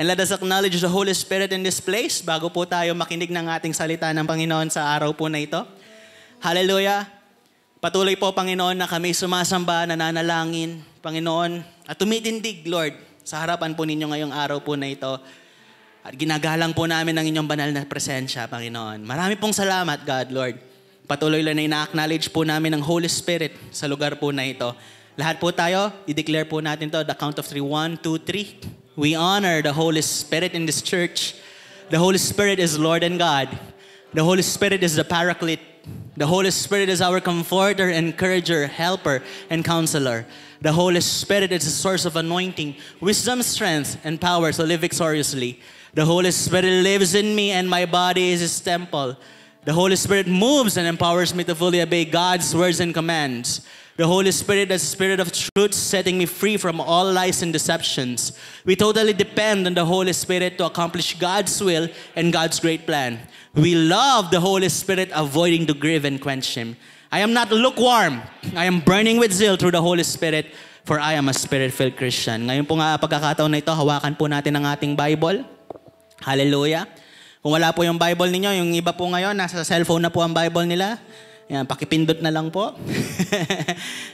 And let us acknowledge the Holy Spirit in this place bago po tayo makinig ng ating salita ng Panginoon sa araw po na ito. Hallelujah! Patuloy po, Panginoon, na kami sumasamba, nananalangin, Panginoon, at tumitindig, Lord, sa harapan po ninyo ngayong araw po na ito. At ginagalang po namin ang inyong banal na presensya, Panginoon. Marami pong salamat, God, Lord. Patuloy lang na ina-acknowledge po namin ang Holy Spirit sa lugar po na ito. Lahat po tayo, i-declare po natin to, the count of 3. 1, 2, 3. We honor the Holy Spirit in this church. The Holy Spirit is Lord and God. The Holy Spirit is the Paraclete. The Holy Spirit is our comforter, encourager, helper, and counselor. The Holy Spirit is the source of anointing, wisdom, strength, and power to live victoriously. The Holy Spirit lives in me and my body is His temple. The Holy Spirit moves and empowers me to fully obey God's words and commands. The Holy Spirit is the Spirit of truth, setting me free from all lies and deceptions. We totally depend on the Holy Spirit to accomplish God's will and God's great plan. We love the Holy Spirit, avoiding to grieve and quench Him. I am not lukewarm. I am burning with zeal through the Holy Spirit, for I am a Spirit-filled Christian. Ngayon po nga pagkakataon na ito, hawakan po natin ang ating Bible. Hallelujah. Kung wala po yung Bible ninyo, yung iba po ngayon, nasa cellphone na po ang Bible nila. Yan, pakipindot na lang po.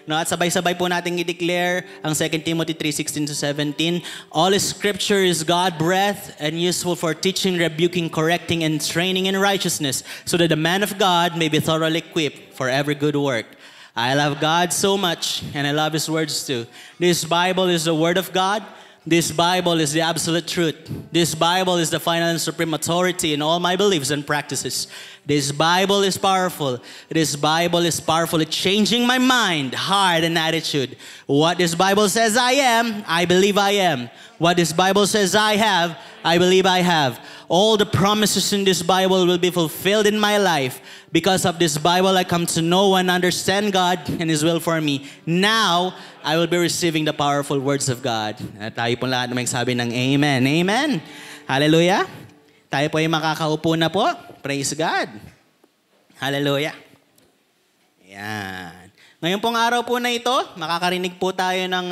No, at sabay-sabay po natin i-declare ang 2 Timothy 3:16-17. All Scripture is God-breathed and useful for teaching, rebuking, correcting, and training in righteousness, so that the man of God may be thoroughly equipped for every good work. I love God so much, and I love His words too. This Bible is the Word of God. This Bible is the absolute truth. This Bible is the final and supreme authority in all my beliefs and practices. This Bible is powerful. This Bible is powerfully changing my mind, heart, and attitude. What this Bible says I am, I believe I am. What this Bible says I have, I believe I have. All the promises in this Bible will be fulfilled in my life. Because of this Bible, I come to know and understand God and His will for me. Now, I will be receiving the powerful words of God. At tayo po lahat na magsabi ng Amen. Amen. Hallelujah. Tayo po ay makakaupo na po. Praise God. Hallelujah. Ayan. Ngayon pong araw po na ito, makakarinig po tayo ng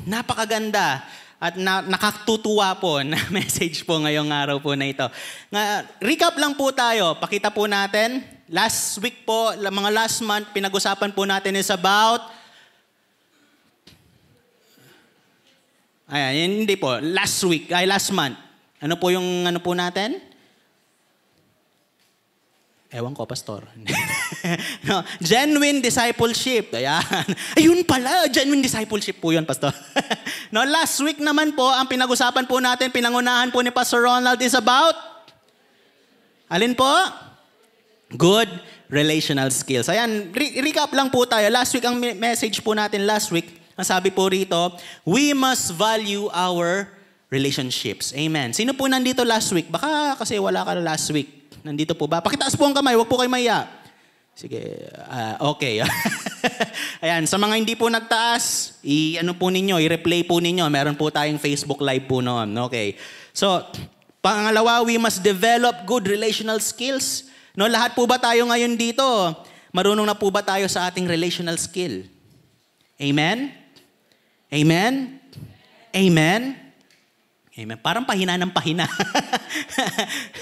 napakaganda at nakatutuwa po na message po ngayong araw po na ito. Recap lang po tayo. Pakita po natin. Last week po, mga last month, pinag-usapan po natin is about... Ayan, hindi po. Last month. Ano po yung ano po natin? Ewan ko, pastor. No, genuine discipleship. Ayan. Ayun pala, genuine discipleship po yun, pastor. No, last week naman po, ang pinag-usapan po natin, pinangunahan po ni Pastor Ronald is about, alin po? Good relational skills. Ayan, recap lang po tayo. Last week, ang message po natin last week, ang sabi po rito, we must value our relationships. Amen. Sino po nandito last week? Baka kasi wala ka last week. Nandito po ba? Pakitaas po ang kamay, huwag po kayo maya. Sige, okay. Ayan, sa mga hindi po nagtaas, i-ano po ninyo, i-replay po ninyo. Meron po tayong Facebook Live po noon. Okay. So, pangalawa, we must develop good relational skills. No, lahat po ba tayo ngayon dito? Marunong na po ba tayo sa ating relational skill? Amen? Amen? Amen? Amen. Parang pahina ng pahina.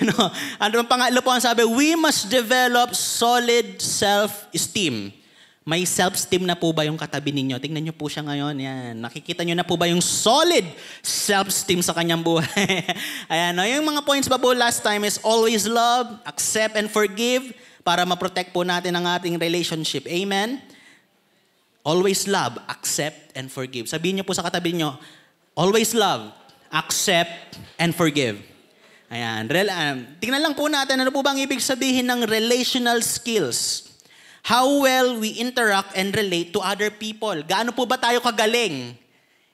No, ano pangalo po ang sabi? We must develop solid self-esteem. May self-esteem na po ba yung katabi ninyo? Tingnan nyo po siya ngayon. Yan. Nakikita nyo na po ba yung solid self-esteem sa kanyang buhay? Ayan. No, yung mga points pa po last time is always love, accept, and forgive para ma-protect po natin ang ating relationship. Amen? Always love, accept, and forgive. Sabihin nyo po sa katabi nyo, always love, accept, and forgive. Ayan. Tingnan lang po natin, ano po bang ibig sabihin ng relational skills? How well we interact and relate to other people. Gaano po ba tayo kagaling?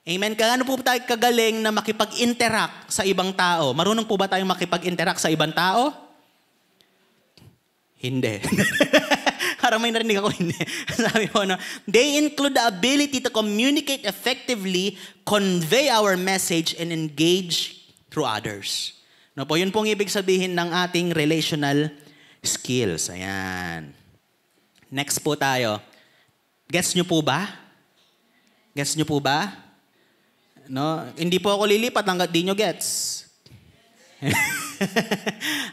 Amen? Gaano po ba tayo kagaling na makipag-interact sa ibang tao? Marunong po ba tayong makipag-interact sa ibang tao? Hindi. Parang may narinig ako, hindi. Sabi po, no? They include the ability to communicate effectively, convey our message, and engage through others. No po, yun pong ibig sabihin ng ating relational skills. Ayan. Next po tayo. Gets nyo po ba? Gets nyo po ba? No? Hindi po ako lilipat hanggat di nyo gets.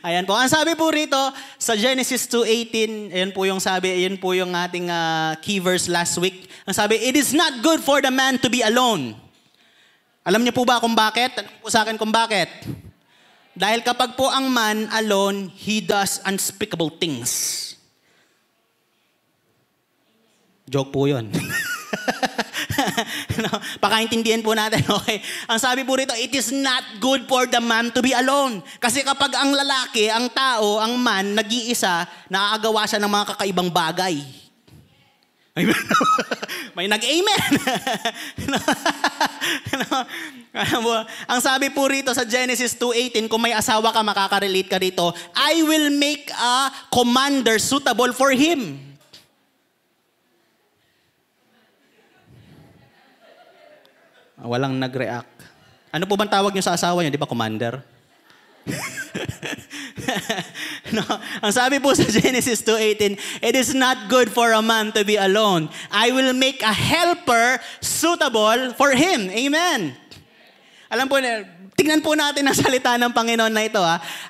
Ayan po. Ang sabi po rito sa Genesis 2:18, ayan po yung sabi, ayan po yung ating key verse last week. Ang sabi, it is not good for the man to be alone. Alam niyo po ba kung bakit? Tanong po sa akin kung bakit. Dahil kapag po ang man alone, he does unspeakable things. Joke po yun. No, pakaintindihan po natin, okay? Ang sabi po rito, it is not good for the man to be alone. Kasi kapag ang lalaki, ang tao, ang man, nag-iisa, nakakagawa siya ng mga kakaibang bagay. May nag-amen. Ang sabi po rito sa Genesis 2:18, kung may asawa ka, makaka-relate ka rito, I will make a commander suitable for him. Walang nag-react. Ano po bang tawag niyo sa asawa niyo? Di ba, commander? No, ang sabi po sa Genesis 2:18, it is not good for a man to be alone. I will make a helper suitable for him. Amen. Alam po, tingnan po natin ang salita ng Panginoon na ito.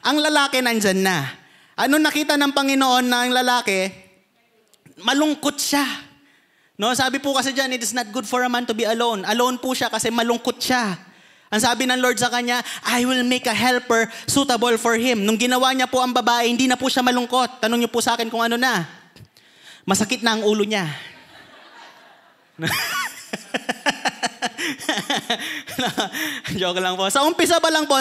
Ang lalaki nandyan na. Ano nakita ng Panginoon na ang lalaki? Malungkot siya. No, sabi po kasi dyan, it is not good for a man to be alone. Alone po siya kasi malungkot siya. Ang sabi ng Lord sa kanya, I will make a helper suitable for him. Nung ginawa niya po ang babae, hindi na po siya malungkot. Tanong niyo po sa akin kung ano na. Masakit na ang ulo niya. Joke lang po. Sa umpisa pa lang po,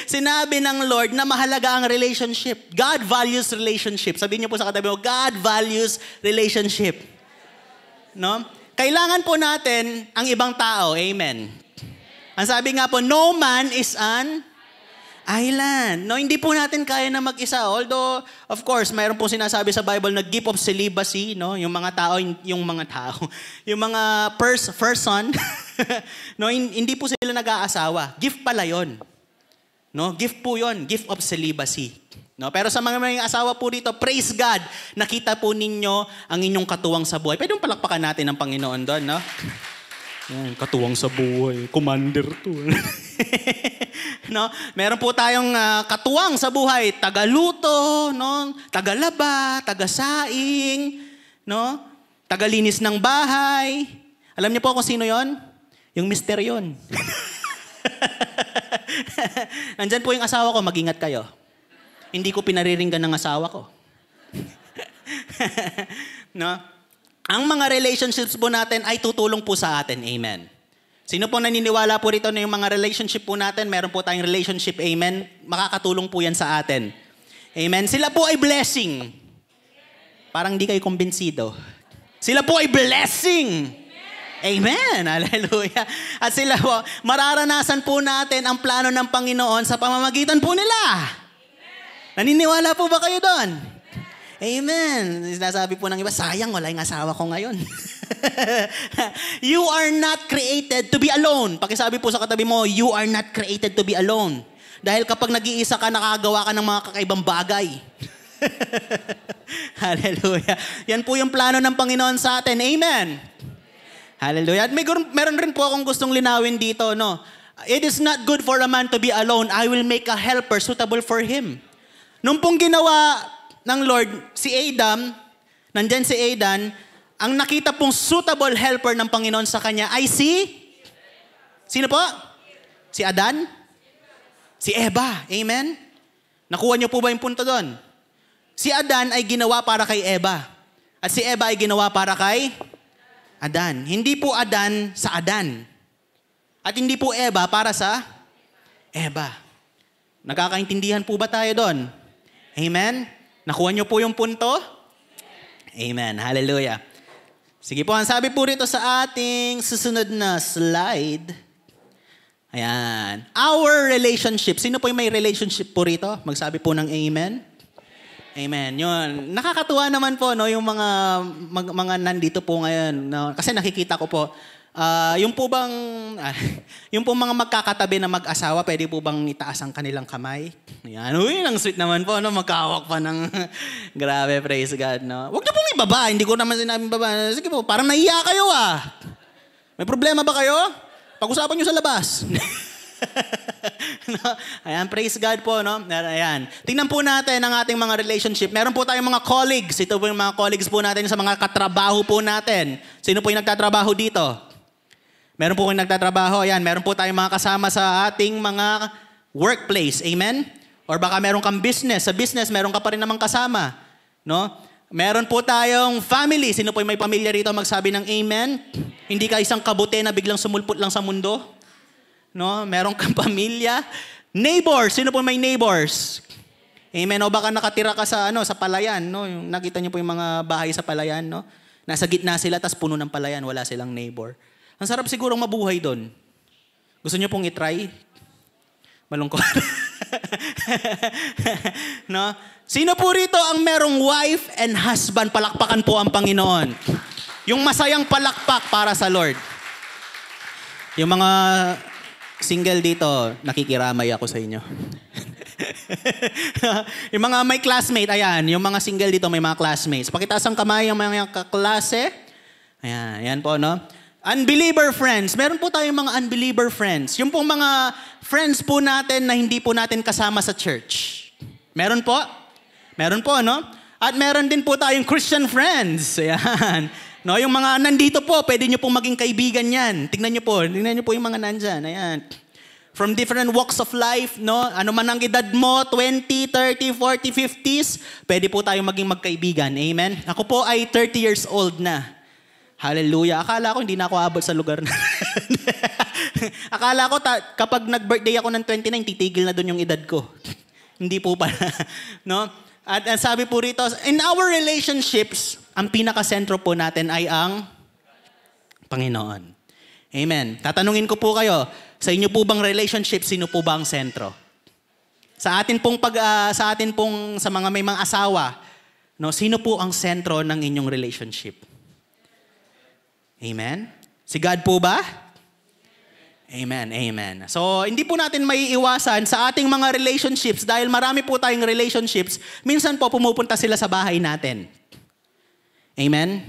sinabi ng Lord na mahalaga ang relationship. God values relationship. Sabihin niyo po sa katabi mo, God values relationship. No? Kailangan po natin ang ibang tao. Amen. Ang sabi nga po, no man is an island. No, hindi po natin kaya na mag-isa. Although, of course, mayroon po sinasabi sa Bible na gift of celibacy, no? Yung mga tao, yung mga person, no, hindi po sila nag-aasawa. Gift pala 'yon. No, gift po 'yon, gift of celibacy. No, pero sa mga may asawa po dito, praise God, nakita po ninyo ang inyong katuwang sa buhay. Pwede mong palakpakan natin ang Panginoon doon, no? Yan, katuwang sa buhay, commander to. No, meron po tayong katuwang sa buhay, tagaluto, no, tagalaba, tagasaing, no, tagalinis ng bahay. Alam niyo po kung sino 'yon? Yung mister 'yon. Nandyan po yung asawa ko, mag-ingat kayo. Hindi ko pinariringgan ng asawa ko. No? Ang mga relationships po natin ay tutulong po sa atin. Amen. Sino po naniniwala po rito na yung mga relationship po natin, meron po tayong relationship, amen, makakatulong po yan sa atin. Amen. Sila po ay blessing. Parang di kayo kumbinsido. Sila po ay blessing. Amen. Hallelujah. At sila po, mararanasan po natin ang plano ng Panginoon sa pamamagitan po nila. Naniniwala po ba kayo doon? Amen. Sinasabi po ng iba, sayang, wala yung asawa ko ngayon. You are not created to be alone. Pakisabi po sa katabi mo, you are not created to be alone. Dahil kapag nag-iisa ka, nakagawa ka ng mga kakaibang bagay. Hallelujah. Yan po yung plano ng Panginoon sa atin. Amen. Hallelujah. At meron rin po akong gustong linawin dito, no? It is not good for a man to be alone. I will make a helper suitable for him. Nung pong ginawa ng Lord si Adam, nandyan si Adam, ang nakita pong suitable helper ng Panginoon sa kanya ay sino po? Si Adan? Si Eva. Amen? Nakuha niyo po ba yung punto doon? Si Adan ay ginawa para kay Eva. At si Eva ay ginawa para kay Adan. Hindi po Adan sa Adan. At hindi po Eva para sa Eva. Nakakaintindihan po ba tayo doon? Amen? Nakuha niyo po yung punto? Amen. Hallelujah. Sige po, ang sabi po rito sa ating susunod na slide. Ayan. Our relationship. Sino po yung may relationship po rito? Magsabi po ng amen. Amen. Yun. Nakakatuwa naman po, no, yung mga nandito po ngayon. No? Kasi nakikita ko po, yung po bang, yung po mga magkakatabi na mag-asawa, pwede po bang itaas ang kanilang kamay? Yan. Uy, ang sweet naman po, no? Magkawak pa ng, grabe, praise God, no? Huwag niyo pong ibaba, hindi ko naman sinabing baba. Sige po, parang nahiya kayo, ah. May problema ba kayo? pag-usapan nyo sa labas. No? Ayan, praise God po, no? Ayan. Tingnan po natin ang ating mga relationship. Meron po tayong mga colleagues. Ito po yung mga colleagues po natin sa mga katrabaho po natin. Sino po yung nagtatrabaho dito? Meron po kayong nagtatrabaho. Ayan, meron po tayong mga kasama sa ating mga workplace. Amen? Or baka meron kang business. Sa business, meron ka pa rin namang kasama. No? Meron po tayong family. Sino po yung may pamilya rito magsabi ng amen? Hindi ka isang kabute na biglang sumulpot lang sa mundo. No? Meron kang pamilya. Neighbors. Sino po may neighbors? Amen. O baka nakatira ka sa sa palayan, no? Yung nakita niyo po yung mga bahay sa palayan, no? Nasa gitna sila tas puno ng palayan, wala silang neighbor. Ang sarap sigurong mabuhay doon. Gusto niyo pong i-try? Malungkot. No? Sino po rito ang merong wife and husband? Palakpakan po ang Panginoon. Yung masayang palakpak para sa Lord. Yung mga single dito, nakikiramay ako sa inyo. Yung mga may classmate, ayan. Yung mga single dito, may mga classmates. Pakitaas ang kamay yung mga kaklase. Ayan, ayan po, no? Unbeliever friends. Meron po tayong mga unbeliever friends. Yung pong mga friends po natin na hindi po natin kasama sa church. Meron po? Meron po, no? At meron din po tayong Christian friends. Ayan. No, yung mga nandito po, pwede nyo pong maging kaibigan yan. Tingnan nyo po yung mga nandyan. Ayan. From different walks of life, no? Ano man ang edad mo, 20, 30, 40, 50s, pwede po tayong maging magkaibigan. Amen? Ako po ay 30 years old na. Hallelujah. Akala ko hindi na ako abot sa lugar na. Akala ko kapag nag-birthday ako ng 29, titigil na doon yung edad ko. Hindi po pala. No? At sabi po rito, in our relationships, ang pinakasentro po natin ay ang Panginoon. Amen. Tatanungin ko po kayo, sa inyo po bang relationship, sino po ba ang sentro? Sa atin pong sa mga may mga asawa, no, sino po ang sentro ng inyong relationship? Amen. Si God po ba? Amen, amen. So, hindi po natin maiiwasan sa ating mga relationships dahil marami po tayong relationships, minsan po pumupunta sila sa bahay natin. Amen?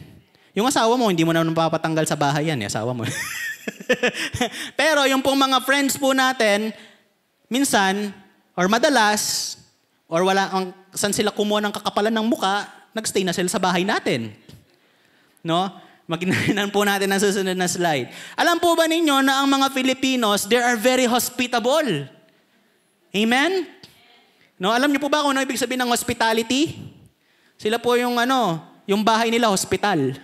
Yung asawa mo, hindi mo na napapatanggal sa bahay yan, asawa mo. Pero yung pong mga friends po natin, minsan, or madalas, or saan sila kumuha ng kakapalan ng muka, nagstay na sila sa bahay natin. No? Maginanan po natin ang susunod na slide. Alam po ba ninyo na ang mga Filipinos, they are very hospitable? Amen? No, alam niyo po ba kung ano ibig sabihin ng hospitality? Sila po yung yung bahay nila hospital.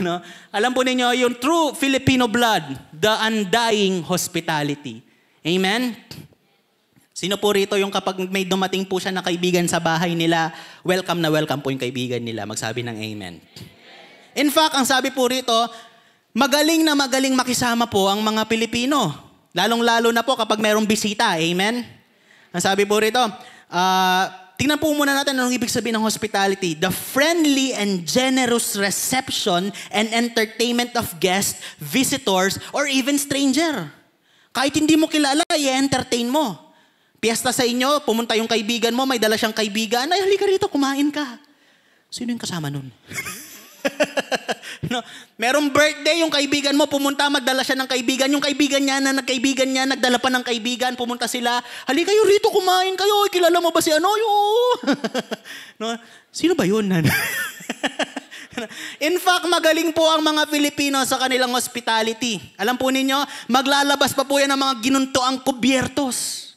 No? Alam po ninyo yung true Filipino blood, the undying hospitality. Amen? Sino po rito yung kapag may dumating po siya na kaibigan sa bahay nila, welcome na welcome po yung kaibigan nila. Magsabi ng amen. In fact, ang sabi po rito, magaling na magaling makisama po ang mga Pilipino. Lalong-lalo na po kapag mayroong bisita. Amen? Ang sabi po rito, tingnan po muna natin anong ibig sabihin ng hospitality. The friendly and generous reception and entertainment of guests, visitors, or even stranger. Kahit hindi mo kilala, i-entertain mo. Piyesta sa inyo, pumunta yung kaibigan mo, may dala siyang kaibigan, ay halika rito, kumain ka. Sino yung kasama nun? No, merong birthday, yung kaibigan mo, pumunta, magdala siya ng kaibigan. Yung kaibigan niya, nagdala pa ng kaibigan, pumunta sila, halika kayo rito, kumain kayo, kilala mo ba si ano? No, sino ba yun? In fact, magaling po ang mga Pilipino sa kanilang hospitality. Alam po ninyo, maglalabas pa po yan ng mga ginuntoang kubyertos.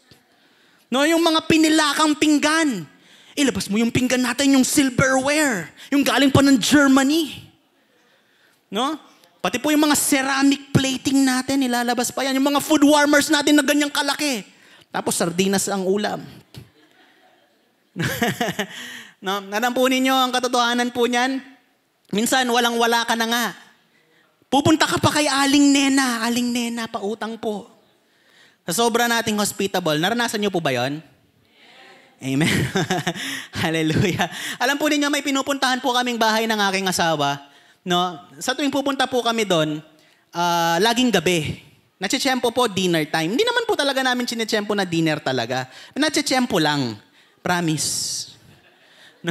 No, yung mga pinilakang pinggan. Ilabas mo yung pinggan natin, yung silverware. Yung galing pa ng Germany. No? Pati po yung mga ceramic plating natin, ilalabas pa yan. Yung mga food warmers natin na ganyang kalaki. Tapos sardinas ang ulam. No? Alam po ninyo, ang katotohanan po niyan, minsan walang-wala ka na nga. Pupunta ka pa kay Aling Nena, pautang po. Sa sobra nating hospitable, naranasan niyo po ba yon? Amen. Hallelujah. Alam po ninyo, may pinupuntahan po kaming bahay ng aking asawa. No? Sa tuwing pupunta po kami doon, laging gabi. Natsetsempo po, dinner time. Hindi naman po talaga namin sinetsempo na dinner talaga. Natsetsempo lang. Promise. No?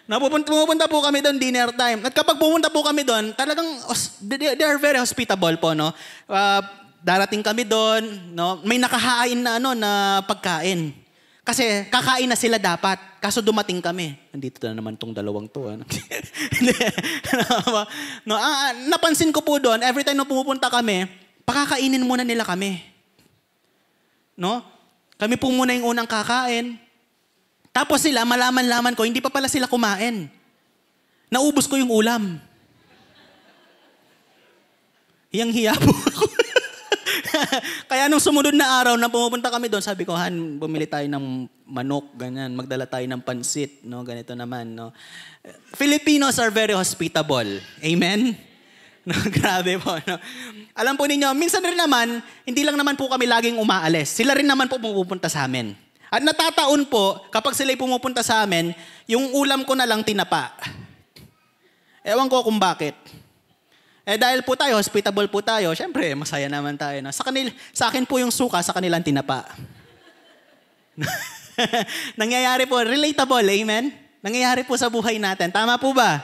Pumupunta po kami doon dinner time. At kapag pumunta po kami doon, talagang they are very hospitable po, no? Darating kami doon, no? May nakahain na na pagkain. Kasi kakain na sila dapat. Kaso dumating kami. Andito na naman tong dalawang to. Ano? No, napansin ko po doon, every time na pumupunta kami, pakakainin muna nila kami. No? Kami po muna yung unang kakain. Tapos sila, malaman-laman ko, hindi pa pala sila kumain. Naubos ko yung ulam. Hiyang-hiya po ako. Kaya nung sumunod na araw na pumupunta kami doon, sabi ko, Han, bumili tayo ng manok, ganyan. Magdala tayo ng pansit, no? Ganito naman, no? Filipinos are very hospitable. Amen? No, grabe po, no? Alam po ninyo, minsan rin naman, hindi lang naman po kami laging umaalis. Sila rin naman po pumupunta sa amin. At natataon po, kapag sila'y pumupunta sa amin, yung ulam ko na lang tinapa. Ewan ko kung bakit. Dahil po tayo, hospitable po tayo, syempre, masaya naman tayo. No? Sa akin po yung suka, sa kanilang tinapa. Nangyayari po, relatable, amen? Nangyayari po sa buhay natin. Tama po ba?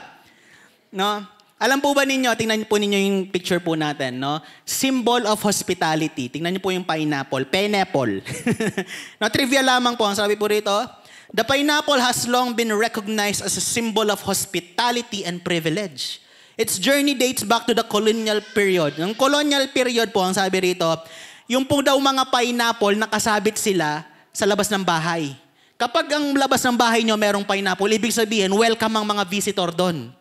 No? Alam po ba ninyo, tingnan po ninyo yung picture po natin, no? Symbol of hospitality. Tingnan niyo po yung pineapple. Pineapple. No, trivia lamang po. Ang sabi po rito, the pineapple has long been recognized as a symbol of hospitality and privilege. Its journey dates back to the colonial period. Yung colonial period po, ang sabi rito, yung po daw mga pineapple, nakasabit sila sa labas ng bahay. Kapag ang labas ng bahay nyo merong pineapple, ibig sabihin, welcome ang mga visitor doon.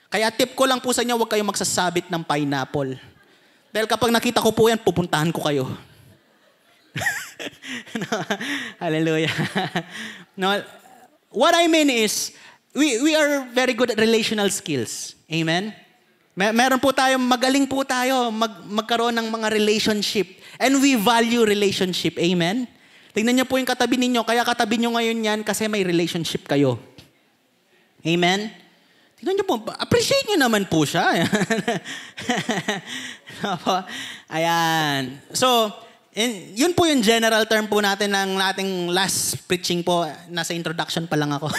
Kaya tip ko lang po sa inyo, huwag kayong magsasabit ng pineapple. Dahil kapag nakita ko po yan, pupuntahan ko kayo. No, hallelujah. No, what I mean is, we are very good at relational skills. Amen? Meron po tayo, magaling po tayo magkaroon ng mga relationship. And we value relationship. Amen? Tingnan niyo po yung katabi ninyo. Kaya katabi niyo ngayon yan kasi may relationship kayo. Amen? Tingnan niyo po, appreciate niyo naman po siya. Ayan. So, yun po yung general term po natin ng ating last preaching po. Nasa introduction pa lang ako.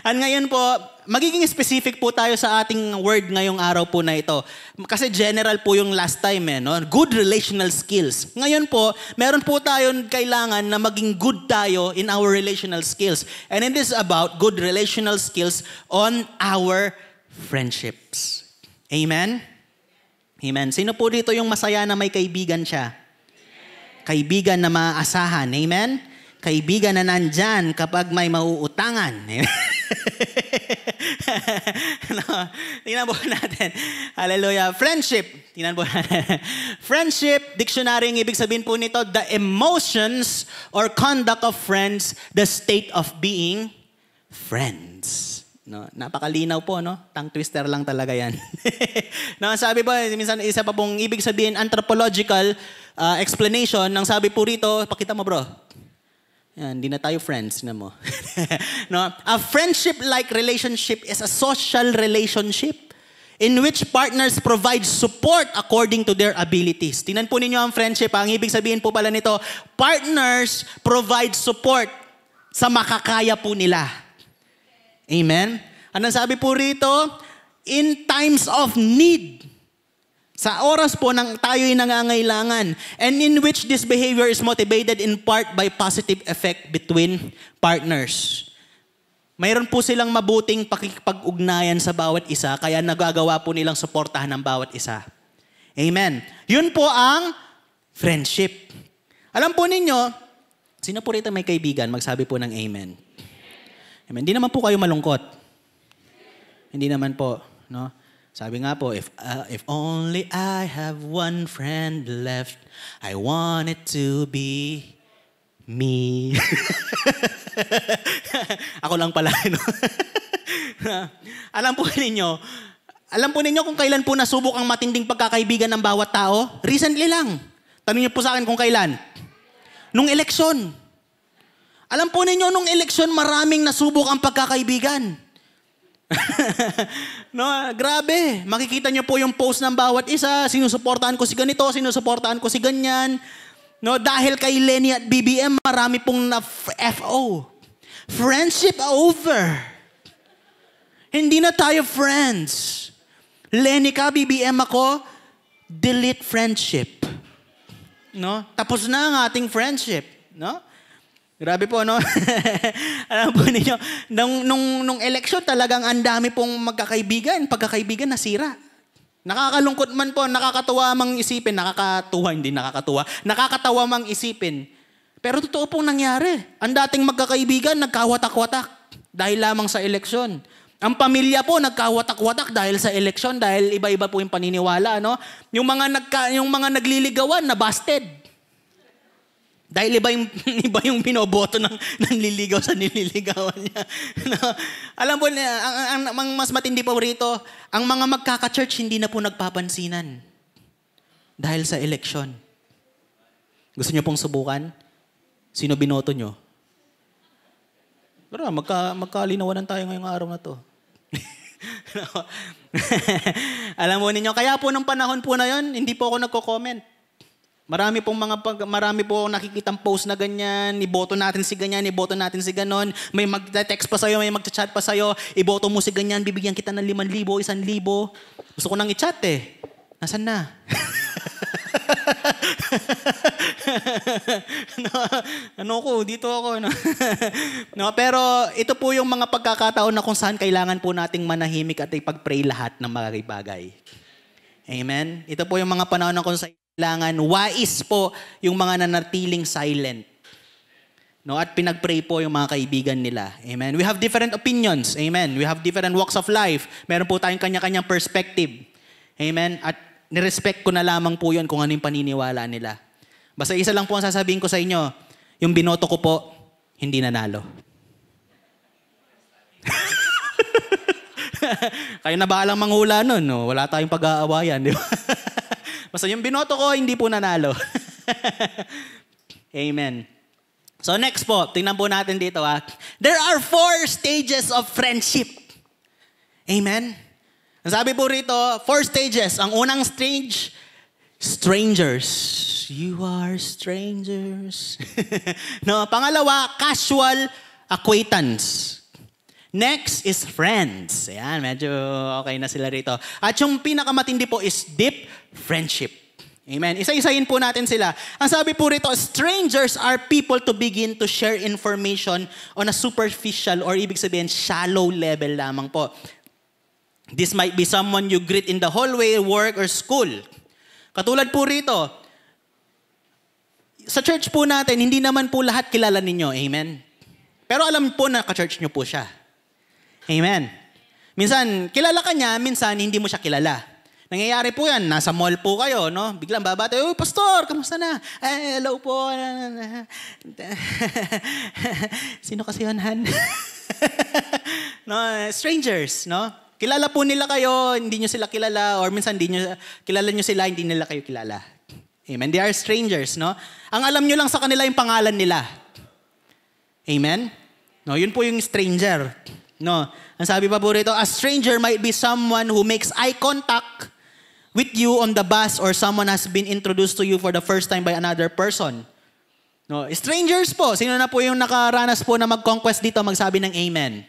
At ngayon po, magiging specific po tayo sa ating word ngayong araw po na ito. Kasi general po yung last time, no? Good relational skills. Ngayon po, meron po tayong kailangan na maging good tayo in our relational skills. And it is about good relational skills on our friendships. Amen? Amen. Sino po dito yung masaya na may kaibigan siya? Kaibigan na maaasahan. Amen? Kaibigan na nandyan kapag may mauutangan. No, tingnan po natin. Hallelujah. Friendship. Tingnan po natin. Friendship, dictionary, ang ibig sabihin po nito, the emotions or conduct of friends, the state of being friends. No, napakalinaw po, no? Tongue twister lang talaga yan. No, sabi po, minsan isa pa pong ibig sabihin, anthropological explanation, ng sabi po rito, pakita mo bro. Yan, hindi na tayo friends na mo. No? A friendship-like relationship is a social relationship in which partners provide support according to their abilities. Tingnan po ninyo ang friendship. Ang ibig sabihin po pala nito, partners provide support sa makakaya po nila. Amen? Anong sabi po rito? In times of need. Sa oras po nang tayo'y nangangailangan, and in which this behavior is motivated in part by positive effect between partners. Mayroon po silang mabuting pakikipag-ugnayan sa bawat isa, kaya nagagawa po nilang suportahan ng bawat isa. Amen. Yun po ang friendship. Alam po ninyo, sino po rito may kaibigan, magsabi po ng amen. Amen. Hindi naman po kayo malungkot. Hindi naman po, no? Sabi nga po, if only I have one friend left, I want it to be me. Ako lang pala, no? Alam po ninyo kung kailan po nasubok ang matinding pagkakaibigan ng bawat tao? Recently lang. Tanong niyo po sa akin kung kailan. Nung eleksyon. Alam po ninyo, nung eleksyon, maraming nasubok ang pagkakaibigan. No, grabe. Makikita niyo po yung post ng bawat isa. Sinusuportahan ko si ganito, sinusuportahan ko si ganyan. No, dahil kay Lenny at BBM, marami pong na-FO. Friendship over. Hindi na tayo friends. Lenny ka, BBM ako, delete friendship. No? Tapos na ang ating friendship. No? Grabe po, no? Alam po ninyo, nung election talagang ang dami pong pagkakaibigan nasira. Nakakalungkot man po, nakakatuwa mang isipin, nakakatawa mang isipin. Pero totoo pong nangyari. Ang dating magkakaibigan, nagkawatak-watak dahil lamang sa eleksyon. Ang pamilya po nagkawatak-watak dahil sa eleksyon, dahil iba-iba po yung paniniwala, no? Yung mga nagliligawan na busted. Dahil iba yung binoboto ng liligaw sa nililigawan niya. No? Alam po, ang mas matindi pa rito, ang mga magkaka-church hindi na po nagpapansinan dahil sa eleksyon. Gusto niyo pong subukan? Sino binoto niyo? Pero magkalinawanan tayo ngayong araw na to. Alam mo ninyo, kaya po nung panahon po na yon, hindi po ako nagko-comment. Marami po nakikitang post na ganyan, iboto natin si ganyan, iboto natin si ganon. May mag-text pa sa'yo, may mag-chat pa sa'yo, iboto mo si ganyan, bibigyan kita ng 5,000, 1,000. Gusto ko nang i-chat eh. Nasaan na? Dito ako. No, pero ito po yung mga pagkakataon na kung saan kailangan po nating manahimik at ipag-pray lahat ng mga bagay. Amen? Ito po yung mga panahon na kung saan kailangan wais po yung mga nanatiling silent. No, at pinag-pray po yung mga kaibigan nila. Amen? We have different opinions. Amen? We have different walks of life. Meron po tayong kanya-kanyang perspective. Amen? At nirespect ko na lamang po yun kung ano yung paniniwala nila. Basta isa lang po ang sasabihin ko sa inyo, yung binoto ko po, hindi nanalo. Kayo na bahalang manghula nun, no? Wala tayong pag-aawayan, di ba? Basta yung binoto ko, hindi po nanalo. Amen. So next po, tingnan po natin dito. There are 4 stages of friendship. Amen? Ang sabi po rito, 4 stages. Ang unang stage, strangers. You are strangers. No, pangalawa, casual acquaintance. Next is friends. Ayan, medyo okay na sila rito. At yung pinakamatindi po is deep friendship. Amen. Isa-isahin po natin sila. Ang sabi po rito, strangers are people to begin to share information on a superficial or ibig sabihin shallow level lamang po. This might be someone you greet in the hallway, work, or school. Katulad po rito, sa church po natin, hindi naman po lahat kilala ninyo. Amen. Pero alam po na ka-church nyo po siya. Amen. Minsan, kilala ka niya, minsan hindi mo siya kilala. Nangyayari po yan, nasa mall po kayo, no? Biglang babate, "Uy, pastor, kamusta na?" "Hello po." Sino kasi yun, Han? No, strangers, no? Kilala po nila kayo, hindi nyo sila kilala, or minsan kilala nyo sila, hindi nila kayo kilala. Amen. They are strangers, no? Ang alam nyo lang sa kanila yung pangalan nila. Amen? No, yun po yung stranger. No, ang sabi pa po rito, a stranger might be someone who makes eye contact with you on the bus or someone has been introduced to you for the first time by another person. No, strangers po. Sino na po yung nakaranas po na mag-conquest dito, magsabi ng amen.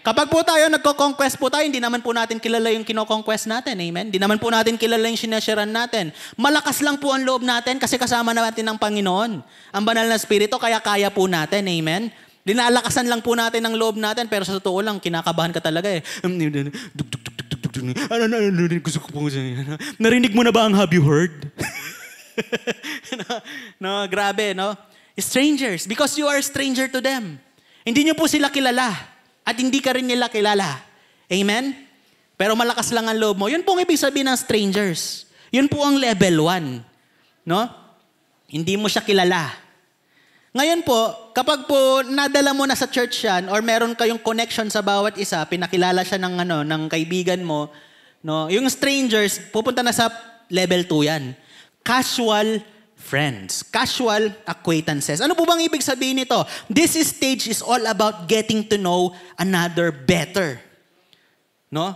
Kapag po tayo nagko-conquest po tayo, hindi naman po natin kilala yung kino-conquest natin. Amen? Hindi naman po natin kilala yung sinasharean natin. Malakas lang po ang loob natin kasi kasama natin ng Panginoon. Ang banal na Espiritu, kaya kaya po natin. Amen? Linalakasan lang po natin ang loob natin, pero sa totoo lang, kinakabahan ka talaga eh. Gusto ko po. Narinig mo na ba ang have you heard? No, grabe, no? Strangers, because you are a stranger to them. Hindi nyo po sila kilala at hindi ka rin nila kilala. Amen? Pero malakas lang ang loob mo. Yun po ang ibig sabihin ng strangers. Yun po ang level 1. No? Hindi mo siya kilala. Ngayon po, kapag po nadala mo na sa church yan or meron kayong connection sa bawat isa, pinakilala siya ng kaibigan mo, no? Yung strangers, pupunta na sa level 2 yan. Casual friends. Casual acquaintances. Ano po bang ibig sabihin nito? This stage is all about getting to know another better. No?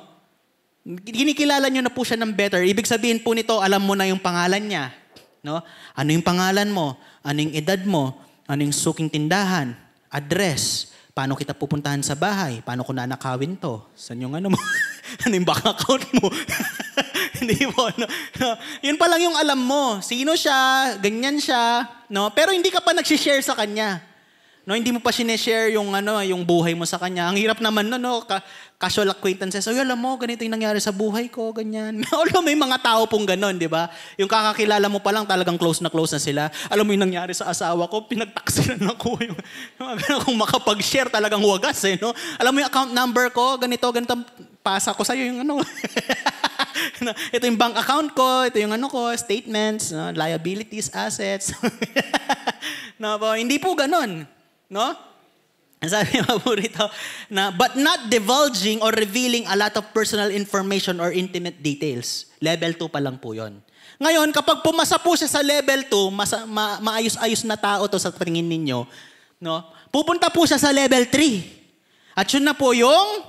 Kinikilala nyo na po siya ng better. Ibig sabihin po nito, alam mo na yung pangalan niya. No? Ano yung pangalan mo? Ano yung edad mo? Ano yung suking tindahan? Address? Paano kita pupuntahan sa bahay? Paano ko nanakawin to? Saan yung ano mo? Ano yung bank account mo? Hindi mo, no? Yun pa lang yung alam mo. Sino siya, ganyan siya, no? Pero hindi ka pa nagsishare sa kanya. No, hindi mo pa sineshare yung yung buhay mo sa kanya. Ang hirap naman no, casual acquaintances. Oy, alam mo, ganito yung nangyari sa buhay ko, ganyan. Alam mo, may mga tao pong ganon, di ba? Yung kakakilala mo pa lang, talagang close na sila. Alam mo yung nangyari sa asawa ko, pinagtaksilan ako. Kung makapag-share, talagang wagas eh, no? Alam mo yung account number ko, ganito, pasa ko sa'yo yung ito yung bank account ko, ito yung statements, liabilities, assets. No, hindi po ganon. No? Sabi mo po rito, but not divulging or revealing a lot of personal information or intimate details. Level 2 pa lang po yun. Ngayon, kapag pumasa po siya sa level 2, maayos-ayos na tao to sa tingin ninyo, no? Pupunta po siya sa level 3. At yun na po yung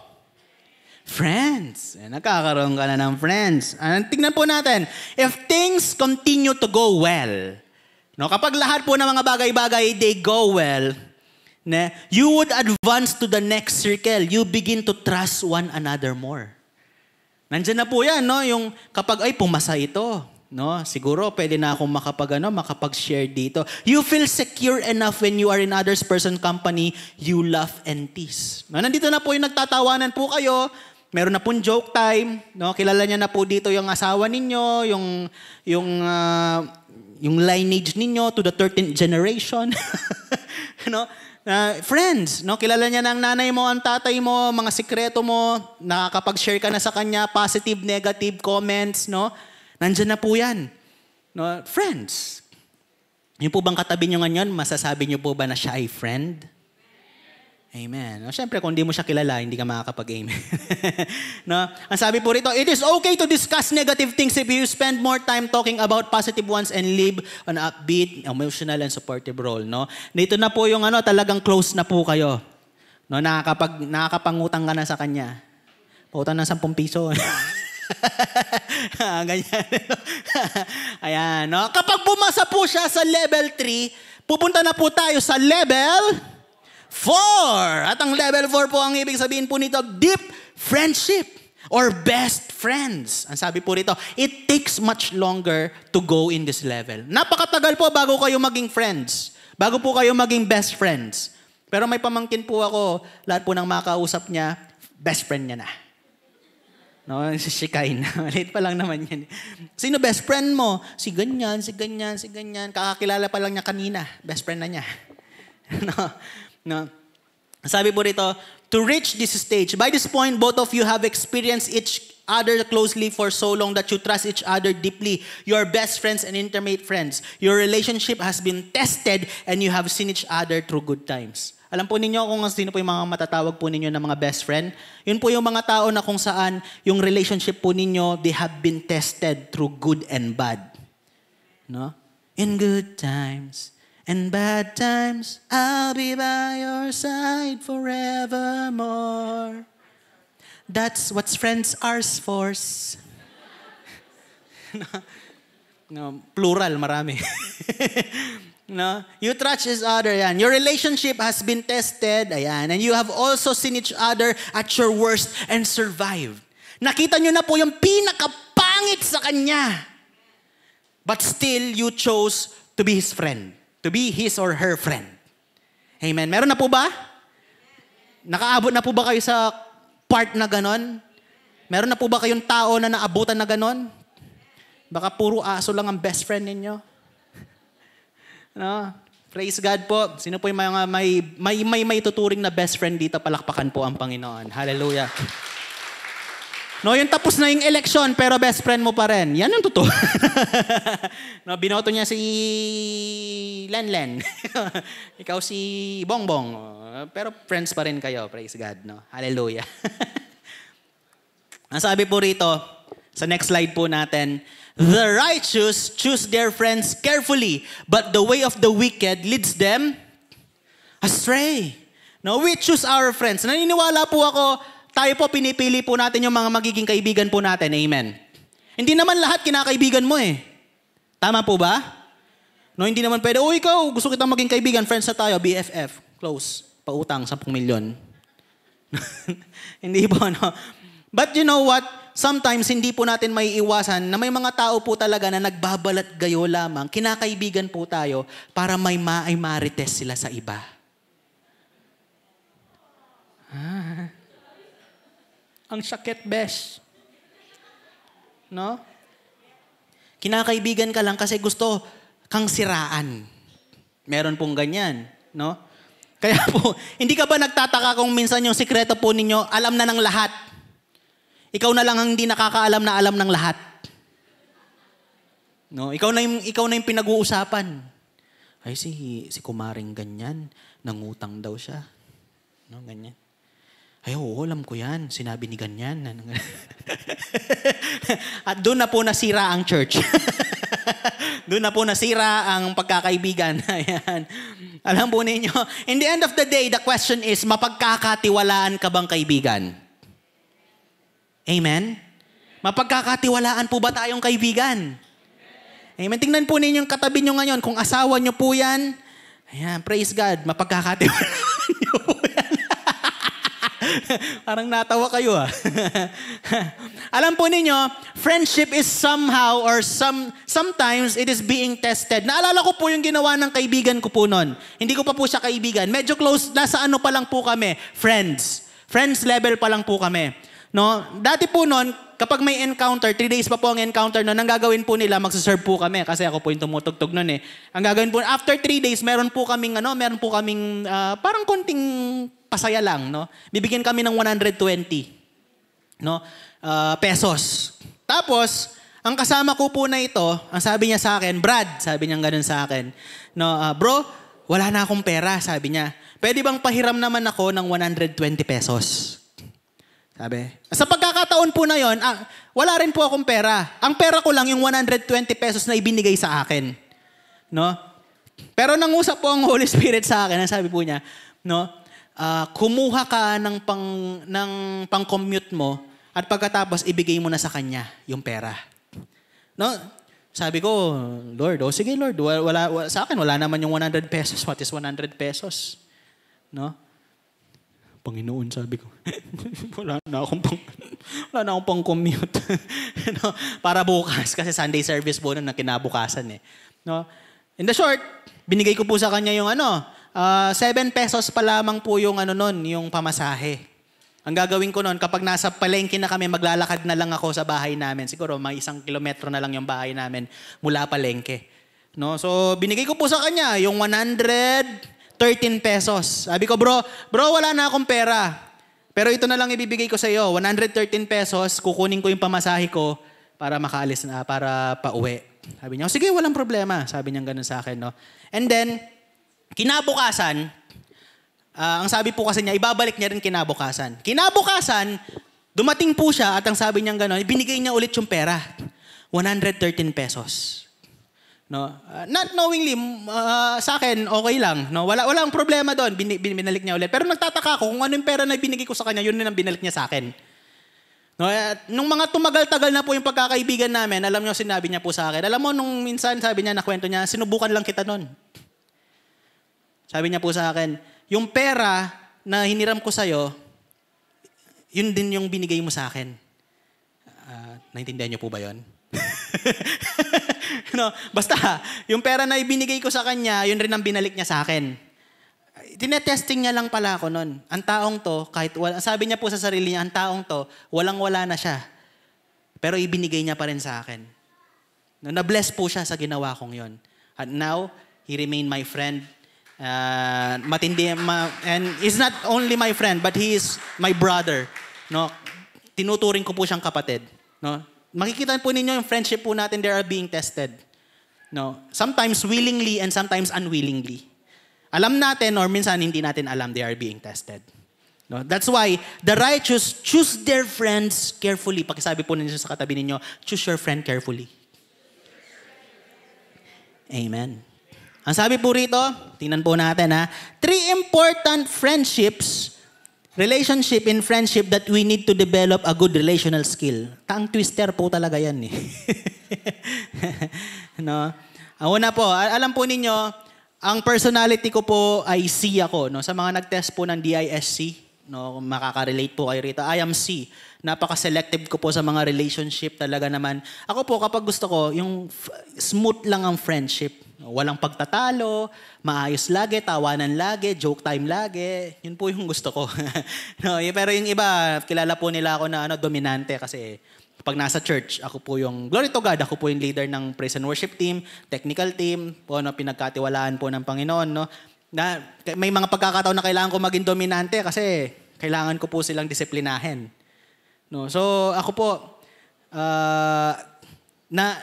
friends. Nakakaroon ka na ng friends. Tignan po natin. If things continue to go well, no, kapag lahat po ng mga bagay-bagay, they go well, you would advance to the next circle. You begin to trust one another more. Nandiyan na po yan, no? Yung kapag, pumasa ito, no? Siguro, pwede na akong makapag-share dito. You feel secure enough when you are in others person company, you laugh and tease. No? Nandito na po yung nagtatawanan po kayo, meron na pong joke time, no? Kilala niya na po dito yung asawa ninyo, yung lineage ninyo to the 13th generation. No? Friends, no? Kilala niya ng nanay mo, ang tatay mo, mga sikreto mo, nakakapag-share ka na sa kanya, positive, negative comments, no? Nandiyan na po yan. No? Friends. Yung po bang katabi niyo ngayon, masasabi niyo po ba na siya ay friend? Amen. No, siyempre, kung hindi mo siya kilala, hindi ka makakapag-amen. No? Ang sabi po rito, it is okay to discuss negative things if you spend more time talking about positive ones and live an upbeat, emotional, and supportive role. No? Dito na po yung talagang close na po kayo. No? Nakakapangutang ka na sa kanya. Pautang ng 10 piso. Ganyan. Ayan. No? Kapag bumasa po siya sa level 3, pupunta na po tayo sa level 4. At ang level 4 po, ang ibig sabihin po nito, deep friendship or best friends. Ang sabi po rito, it takes much longer to go in this level. Napakatagal po bago kayo maging friends. Bago po kayo maging best friends. Pero may pamangkin po ako, lahat po ng makausap niya, best friend niya na. No, si Shikain. Maliit pa lang naman yan. Sino best friend mo? Si ganyan, si ganyan, si ganyan. Kakakilala pa lang niya kanina. Best friend na niya. No. Sabi po rito, to reach this stage, by this point, both of you have experienced each other closely for so long that you trust each other deeply. You are best friends and intimate friends. Your relationship has been tested and you have seen each other through good times. Alam po ninyo kung sino po yung mga matatawag po ninyo na mga best friend? Yun po yung mga tao na kung saan yung relationship po ninyo, they have been tested through good and bad. No? In good times and bad times, I'll be by your side forevermore. That's what friends are for. No, plural, marami. No, you trust each other, yan. Your relationship has been tested, ayan, and you have also seen each other at your worst and survived. Nakita nyo na po yung pinakapangit sa kanya. But still, you chose to be his friend. To be his or her friend. Amen. Meron na po ba? Nakaabot na po ba kayo sa part na ganon? Meron na po ba kayong tao na naabutan na ganon? Baka puro aso lang ang best friend ninyo. No? Praise God po. Sino po yung mga may tuturing na best friend dito? Palakpakan po ang Panginoon. Hallelujah. No, yung tapos na yung election pero best friend mo pa rin. Yan ang totoo. No, binoto niya si Lenlen. Ikaw si Bongbong. Pero friends pa rin kayo. Praise God. No? Hallelujah. Ang sabi po rito, sa next slide po natin, the righteous choose their friends carefully, but the way of the wicked leads them astray. No, we choose our friends. Naniniwala po ako, tayo po pinipili po natin yung mga magiging kaibigan po natin. Amen. Hindi naman lahat kinakaibigan mo eh. Tama po ba? No, hindi naman pwede, ikaw, gusto kitang maging kaibigan, friends na tayo, BFF, close. pautang 10 milyon. Hindi po, no? But you know what? Sometimes hindi po natin may iwasan na may mga tao po talaga na nagbabalat gayo lamang. Kinakaibigan po tayo para may marites sila sa iba. Ang sakit, besh. No? Kinakaibigan ka lang kasi gusto kang siraan. Meron pong ganyan, no? Kaya po, hindi ka ba nagtataka kung minsan yung sikreto po ninyo, alam na ng lahat? Ikaw na lang ang hindi nakakaalam na alam ng lahat. No? Ikaw na yung pinag-uusapan. Ay, si kumaring ganyan, nangutang daw siya. No, ganyan. Ay, oo, alam ko yan. Sinabi ni ganyan. At doon na po nasira ang church. Doon na po nasira ang pagkakaibigan. Ayan. Alam po ninyo, in the end of the day, the question is, mapagkakatiwalaan ka bang kaibigan? Amen? Mapagkakatiwalaan po ba tayong kaibigan? Amen. Tingnan po ninyo yung katabi nyo ngayon. Kung asawa nyo po yan, ayan, praise God, mapagkakatiwalaan nyo po yan. Parang natawa kayo Alam po ninyo, friendship is somehow or sometimes it is being tested. Naalala ko po yung ginawa ng kaibigan ko po noon. Hindi ko pa po siya kaibigan. Medyo close, nasa ano pa lang po kami, friends. Friends level pa lang po kami. No? Dati po noon, kapag may encounter, 3 days pa po ang encounter noon, ang gagawin po nila, magsaserve po kami. Kasi ako po yung tumutugtog noon Ang gagawin po, after 3 days, meron po kaming parang konting pasaya lang, no? Bibigyan kami ng 120, no? Pesos. Tapos, ang kasama ko po na ito, ang sabi niya sa akin, Brad, sabi niya ganun sa akin, no, bro, wala na akong pera, sabi niya. Pwede bang pahiram naman ako ng 120 pesos? Sabi. Sa pagkakataon po na yon, wala rin po akong pera. Ang pera ko lang yung 120 pesos na ibinigay sa akin. No? Pero nangusap po ang Holy Spirit sa akin, ang sabi po niya, no, kumuha ka ng pang-commute mo at pagkatapos ibigay mo na sa kanya yung pera. No? Sabi ko, Lord, sige Lord, wala, sa akin wala naman yung 100 pesos. What is 100 pesos? No? Panginoon, sabi ko, wala na akong pang-commute. No? Para bukas, kasi Sunday service po na kinabukasan No? In the short, binigay ko po sa kanya yung 7 pesos pa lamang po yung yung pamasahe. Ang gagawin ko noon, kapag nasa palengke na kami, maglalakad na lang ako sa bahay namin. Siguro may 1 kilometro na lang yung bahay namin mula palengke. No? So, binigay ko po sa kanya yung 113 pesos. Sabi ko, bro, wala na akong pera. Pero ito na lang ibibigay ko sa iyo. 113 pesos, kukunin ko yung pamasahe ko para makaalis na, para pauwi. Sabi niya, sige, walang problema. Sabi niya ganun sa akin. No? And then, kinabukasan, ang sabi po kasi niya, ibabalik niya rin kinabukasan. Kinabukasan, dumating po siya at ang sabi niya gano'n, binigay niya ulit yung pera. 113 pesos. No? Not knowingly, sa akin, okay lang. No? Walang problema doon. Binalik niya ulit. Pero nagtataka ako kung ano yung pera na binigay ko sa kanya, yun din ang binalik niya sa akin. No? Nung mga tumagal-tagal na po yung pagkakaibigan namin, alam niyo, sinabi niya po sa akin. Alam mo, nung minsan, sabi niya, nakwento niya, sinubukan lang kita noon. Sabi niya po sa akin, yung pera na hiniram ko sa'yo, yun din yung binigay mo sa akin. Naintindihan niyo po ba yun? No, basta, yung pera na ibinigay ko sa kanya, yun rin ang binalik niya sa akin. Tinetesting niya lang pala ako nun. Ang taong to, sabi niya po sa sarili niya, ang taong to, walang-wala na siya. Pero ibinigay niya pa rin sa akin. No, na-bless po siya sa ginawa kong yun. And now, he remained my friend. Matindi, and he's not only my friend, but he is my brother. No? Tinuturing ko po siyang kapatid. No? Makikita po ninyo yung friendship po natin, they are being tested. No? Sometimes willingly and sometimes unwillingly. Alam natin or minsan hindi natin alam, they are being tested. No? That's why the righteous choose their friends carefully. Pakisabi po ninyo sa katabi ninyo, choose your friend carefully. Amen. Ang sabi po rito, tingnan po natin 3 important relationship in friendship that we need to develop a good relational skill. Tongue twister po talaga yan No? Una po, alam po ninyo, Ang personality ko po ay C ako. No? Sa mga nag-test po ng DISC, no, makaka-relate po kayo rito. I am C. Napaka-selective ko po sa mga relationship talaga naman. Ako po, kapag gusto ko, yung smooth lang ang friendship. Walang pagtatalo, maayos lagi, tawanan lagi, joke time lagi. Yun po yung gusto ko. No, pero yung iba, kilala po nila ako na dominante kasi pag nasa church, ako po yung, glory to God, ako po yung leader ng praise and worship team, technical team, po, no, pinagkatiwalaan po ng Panginoon. No? Na, may mga pagkakataon na kailangan ko maging dominante kasi kailangan ko po silang disiplinahin. No? So ako po,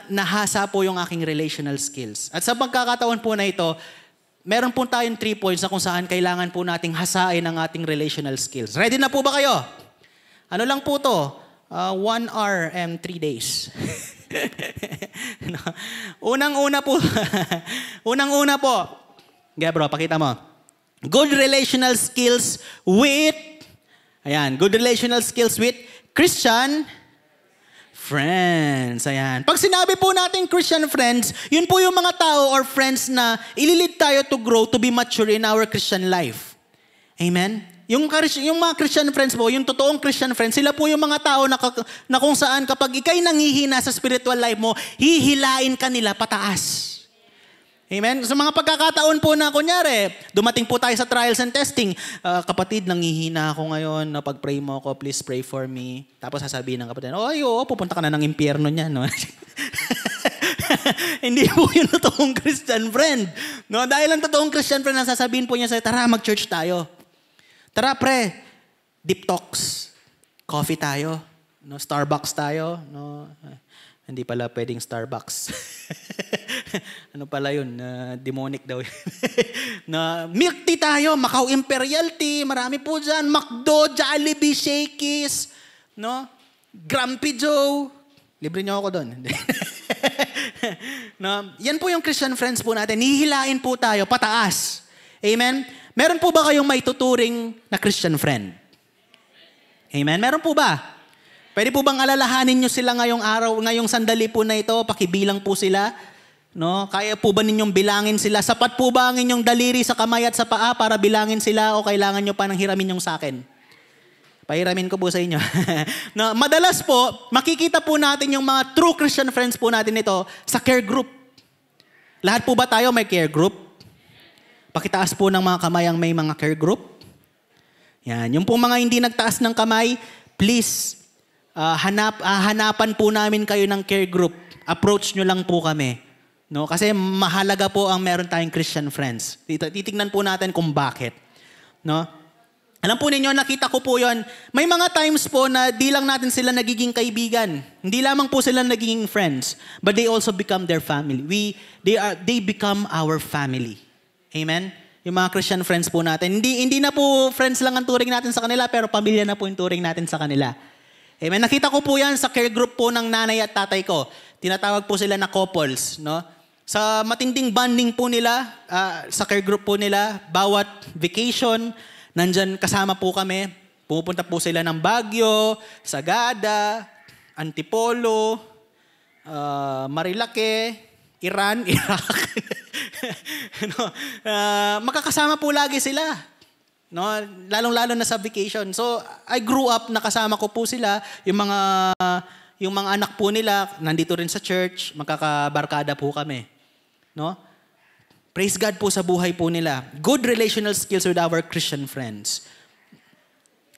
nahasa po yung aking relational skills. At sa pagkakataon po na ito, meron po tayong 3 points na kung saan kailangan po nating hasain ang ating relational skills. Ready na po ba kayo? Ano lang po to? 1 hour and 3 days. No. Unang-una po. Unang-una po. Okay, bro, pakita mo. Good relational skills with, good relational skills with Christian friends. Ayan. Pag sinabi po natin Christian friends, yun po yung mga tao or friends na ililid tayo to grow, to be mature in our Christian life. Amen? Yung mga Christian friends po, yung totoong Christian friends, sila po yung mga tao na kung saan kapag ikay nanghihina sa spiritual life mo, hihilain ka nila pataas. Amen? Sa mga pagkakataon po na, kunyari, dumating po tayo sa trials and testing, kapatid, nanghihina ako ngayon, pag-pray mo ako, please pray for me. Tapos sasabihin ng kapatid, pupunta ka na ng impyerno niyan. No? Hindi po yung totoong Christian friend. No? Dahil ang totoong Christian friend, sasabihin po niya sa'yo, tara, mag-church tayo. Tara, pre, deep talks. Coffee tayo. No, Starbucks tayo. No, hindi pala pwedeng Starbucks. Ano pala yun? Demonic daw yun. Na milk tea tayo. Macau Imperial Tea. Marami po dyan. McDo, Jollibee, Shakey's. No? Grumpy Joe. Libre niyo ako doon. No? Yan po yung Christian friends po natin. Hihilain po tayo pataas. Amen? Meron po ba kayong may tuturing na Christian friend? Amen? Meron po ba? Pwede po bang alalahanin nyo sila ngayong araw, ngayong sandali po na ito, pakibilang po sila? No? Kaya po ba ninyong bilangin sila? Sapat po ba ang inyong daliri sa kamay at sa paa para bilangin sila o kailangan nyo pa nang hiramin yung sa akin? Pahiramin ko po sa inyo. No, madalas po, makikita po natin yung mga true Christian friends po natin ito sa care group. Lahat po ba tayo may care group? Pakitaas po ng mga kamay ang may mga care group. Yan. Yung pong mga hindi nagtaas ng kamay, please, hanapan po namin kayo ng care group. Approach nyo lang po kami. No? Kasi mahalaga po ang meron tayong Christian friends. Titignan po natin kung bakit. No? Alam po ninyo, nakita ko po yon. May mga times po na di lang natin sila nagiging kaibigan. Hindi lamang po sila nagiging friends. But they also become their family. They become our family. Amen? Yung mga Christian friends po natin. Hindi na po friends lang ang turing natin sa kanila, pero pamilya na po yung turing natin sa kanila. Amen? Nakita ko po yan sa care group po ng nanay at tatay ko. Tinatawag po sila na couples. No? Sa matinding bonding po nila, sa care group po nila, bawat vacation, nandyan kasama po kami. Pumupunta po sila ng Baguio, Sagada, Antipolo, Marilake, Iran, Iraq. No, makakasama po lagi sila. No, lalong-lalo na sa vacation. So, I grew up nakasama ko po sila, yung mga anak po nila nandito rin sa church, magkakabarkada po kami. No? Praise God po sa buhay po nila. Good relational skills with our Christian friends.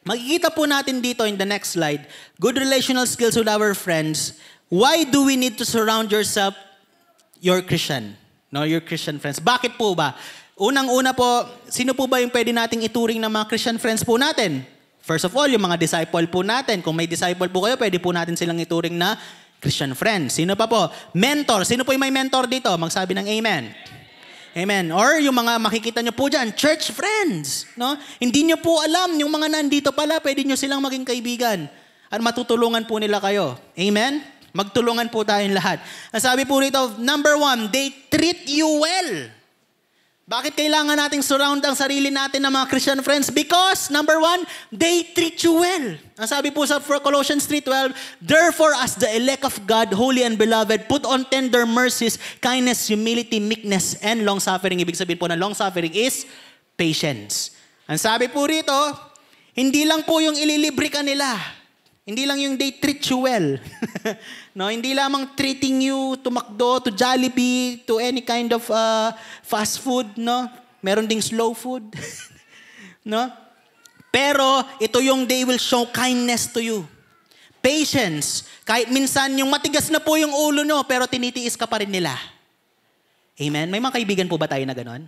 Makikita po natin dito in the next slide, good relational skills with our friends. Why do we need to surround yourself your Christian? No, your Christian friends. Bakit po ba? Unang-una po, sino po ba yung pwede nating ituring ng mga Christian friends po natin? First of all, yung mga disciple po natin. Kung may disciple po kayo, pwede po natin silang ituring na Christian friends. Sino pa po? Mentor. Sino po yung may mentor dito? Magsabi ng amen. Amen. Or yung mga makikita nyo po dyan, church friends. No? Hindi nyo po alam, yung mga nandito pala, pwede nyo silang maging kaibigan. At matutulungan po nila kayo. Amen? Magtulungan po tayong lahat. Ang sabi po rito, number 1, they treat you well. Bakit kailangan nating surround ang sarili natin ng mga Christian friends? Because, number one, they treat you well. Ang sabi po sa Colossians 3:12, therefore, as the elect of God, holy and beloved, put on tender mercies, kindness, humility, meekness, and long-suffering. Ibig sabihin po na long-suffering is patience. Ang sabi po rito, hindi lang po yung ililibre ka nila. Hindi lang yung they treat you well. No, hindi lamang treating you to McDo, to Jollibee, to any kind of fast food, no? Meron ding slow food. No? Pero ito yung they will show kindness to you. Patience. Kahit minsan yung matigas na po yung ulo nyo, pero tinitiis ka pa rin nila. Amen? May mga kaibigan po ba tayo na ganon?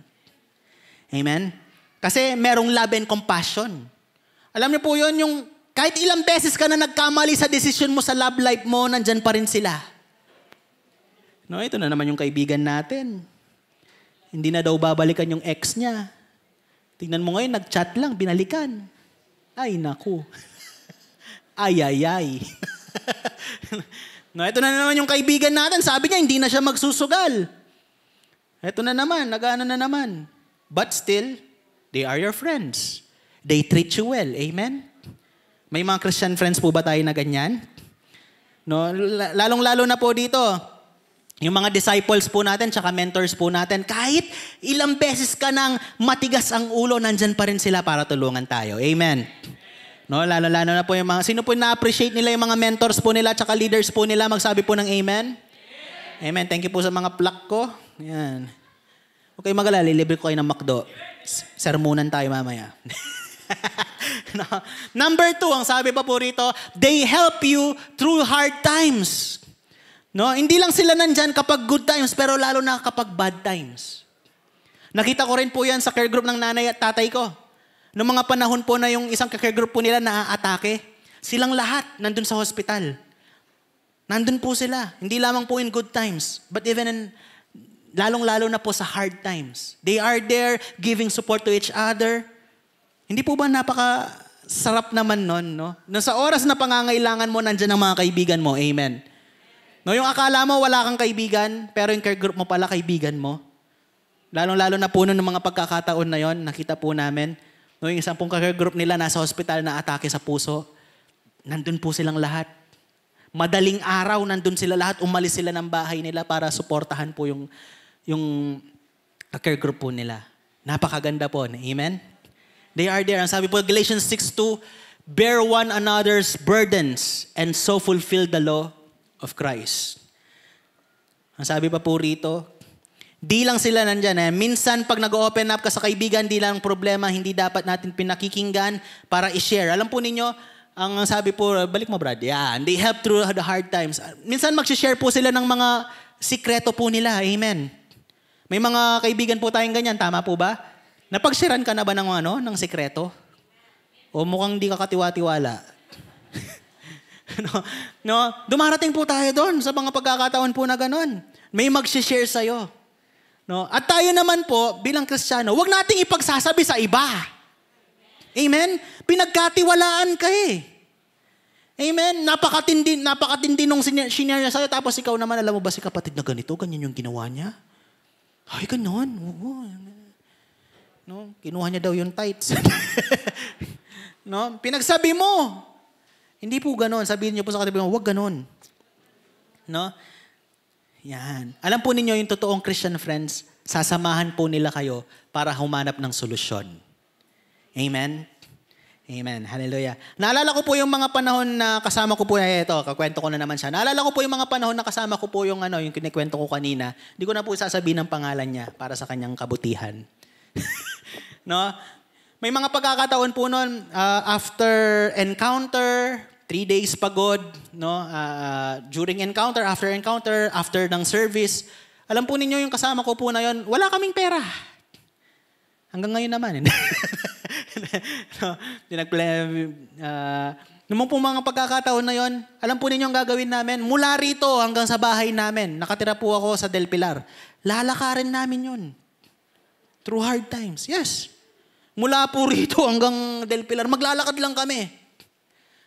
Amen? Kasi merong love and compassion. Alam niyo po yun, yung kahit ilang beses ka na nagkamali sa decision mo sa love life mo, nandyan pa rin sila. No, ito na naman yung kaibigan natin. Hindi na daw babalikan yung ex niya. Tingnan mo ngayon, nag-chat lang, binalikan. Ay, naku. Ay. No, ito na naman yung kaibigan natin. Sabi niya, hindi na siya magsusugal. Ito na naman, nag-ano na naman. But still, they are your friends. They treat you well. Amen? May mga Christian friends po ba tayo na ganyan? No, lalong-lalo na po dito, yung mga disciples po natin, tsaka mentors po natin, kahit ilang beses ka nang matigas ang ulo, nandyan pa rin sila para tulungan tayo. Amen. No, lalo-lalo na po yung mga, sino po na-appreciate nila yung mga mentors po nila, tsaka leaders po nila, magsabi po ng amen? Amen. Thank you po sa mga plak ko. Yan. Okay, mag-alala, libre ko kayo ng McDo. Sermonan tayo mamaya. No. Number 2, ang sabi pa po rito, they help you through hard times. No, hindi lang sila nandyan kapag good times, pero lalo na kapag bad times. Nakita ko rin po yan sa care group ng nanay at tatay ko. Noong mga panahon po na yung isang care group po nila na-atake, silang lahat nandun sa hospital. Nandun po sila. Hindi lamang po in good times, but even in lalong-lalo na po sa hard times. They are there giving support to each other. Hindi po ba napaka-sarap naman nun, no? No, sa oras na pangangailangan mo, nandyan ang mga kaibigan mo. Amen. No, yung akala mo wala kang kaibigan, pero yung care group mo pala, kaibigan mo. Lalong-lalo na po nun ng mga pagkakataon na yon, nakita po namin. No, yung isang pong care group nila nasa hospital na atake sa puso. Nandun po silang lahat. Madaling araw, nandun sila lahat. Umalis sila ng bahay nila para suportahan po yung care group po nila. Napakaganda po. Amen? They are there. Ang sabi po, Galatians 6:2, bear one another's burdens and so fulfill the law of Christ. Ang sabi pa po rito, di lang sila nandyan. Minsan, pag nag-open up ka sa kaibigan, di lang problema, hindi dapat natin pinakikinggan para i-share. Alam po ninyo, ang sabi po, balik mo Brad, yeah, they help through the hard times. Minsan, mag-share po sila ng mga sikreto po nila. Amen. May mga kaibigan po tayong ganyan, tama po ba? Napag-sharean ka na ba ng sikreto? O mukhang di ka katiwa-tiwala? No, dumarating po tayo doon sa mga pagkakataon po na gano'n. May mag-share sa'yo. No? At tayo naman po, bilang Kristiyano, huwag nating ipagsasabi sa iba. Amen? Pinagkatiwalaan ka eh. Amen? Napakatindi nung sinare niya sa'yo, tapos ikaw naman, alam mo ba si kapatid na ganito, ganyan yung ginawa niya? Ay, gano'n. Oo. No, kinuha niya daw yung tithes. No, pinagsabi mo. Hindi po ganoon. Sabihin niyo po sa katabi mo, huwag ganoon. No? Yan. Alam po ninyo yung totoong Christian friends, sasamahan po nila kayo para humanap ng solusyon. Amen? Amen. Hallelujah. Naalala ko po yung mga panahon na kasama ko po, ito, kakwento ko na naman siya. Naalala ko po yung mga panahon na kasama ko po yung kinikwento ko kanina. Hindi ko na po sasabihin ang pangalan niya para sa kanyang kabutihan. No? May mga pagkakataon po noon, after encounter, 3 days pagod, no? During encounter, after ng service, alam po ninyo yung kasama ko po na yon, wala kaming pera. Hanggang ngayon naman. No? Naman po mga pagkakataon na yon, alam po ninyo ang gagawin namin, mula rito hanggang sa bahay namin, nakatira po ako sa Del Pilar, lalakarin namin yon. Through hard times. Yes. Mula po rito hanggang Del Pilar, maglalakad lang kami.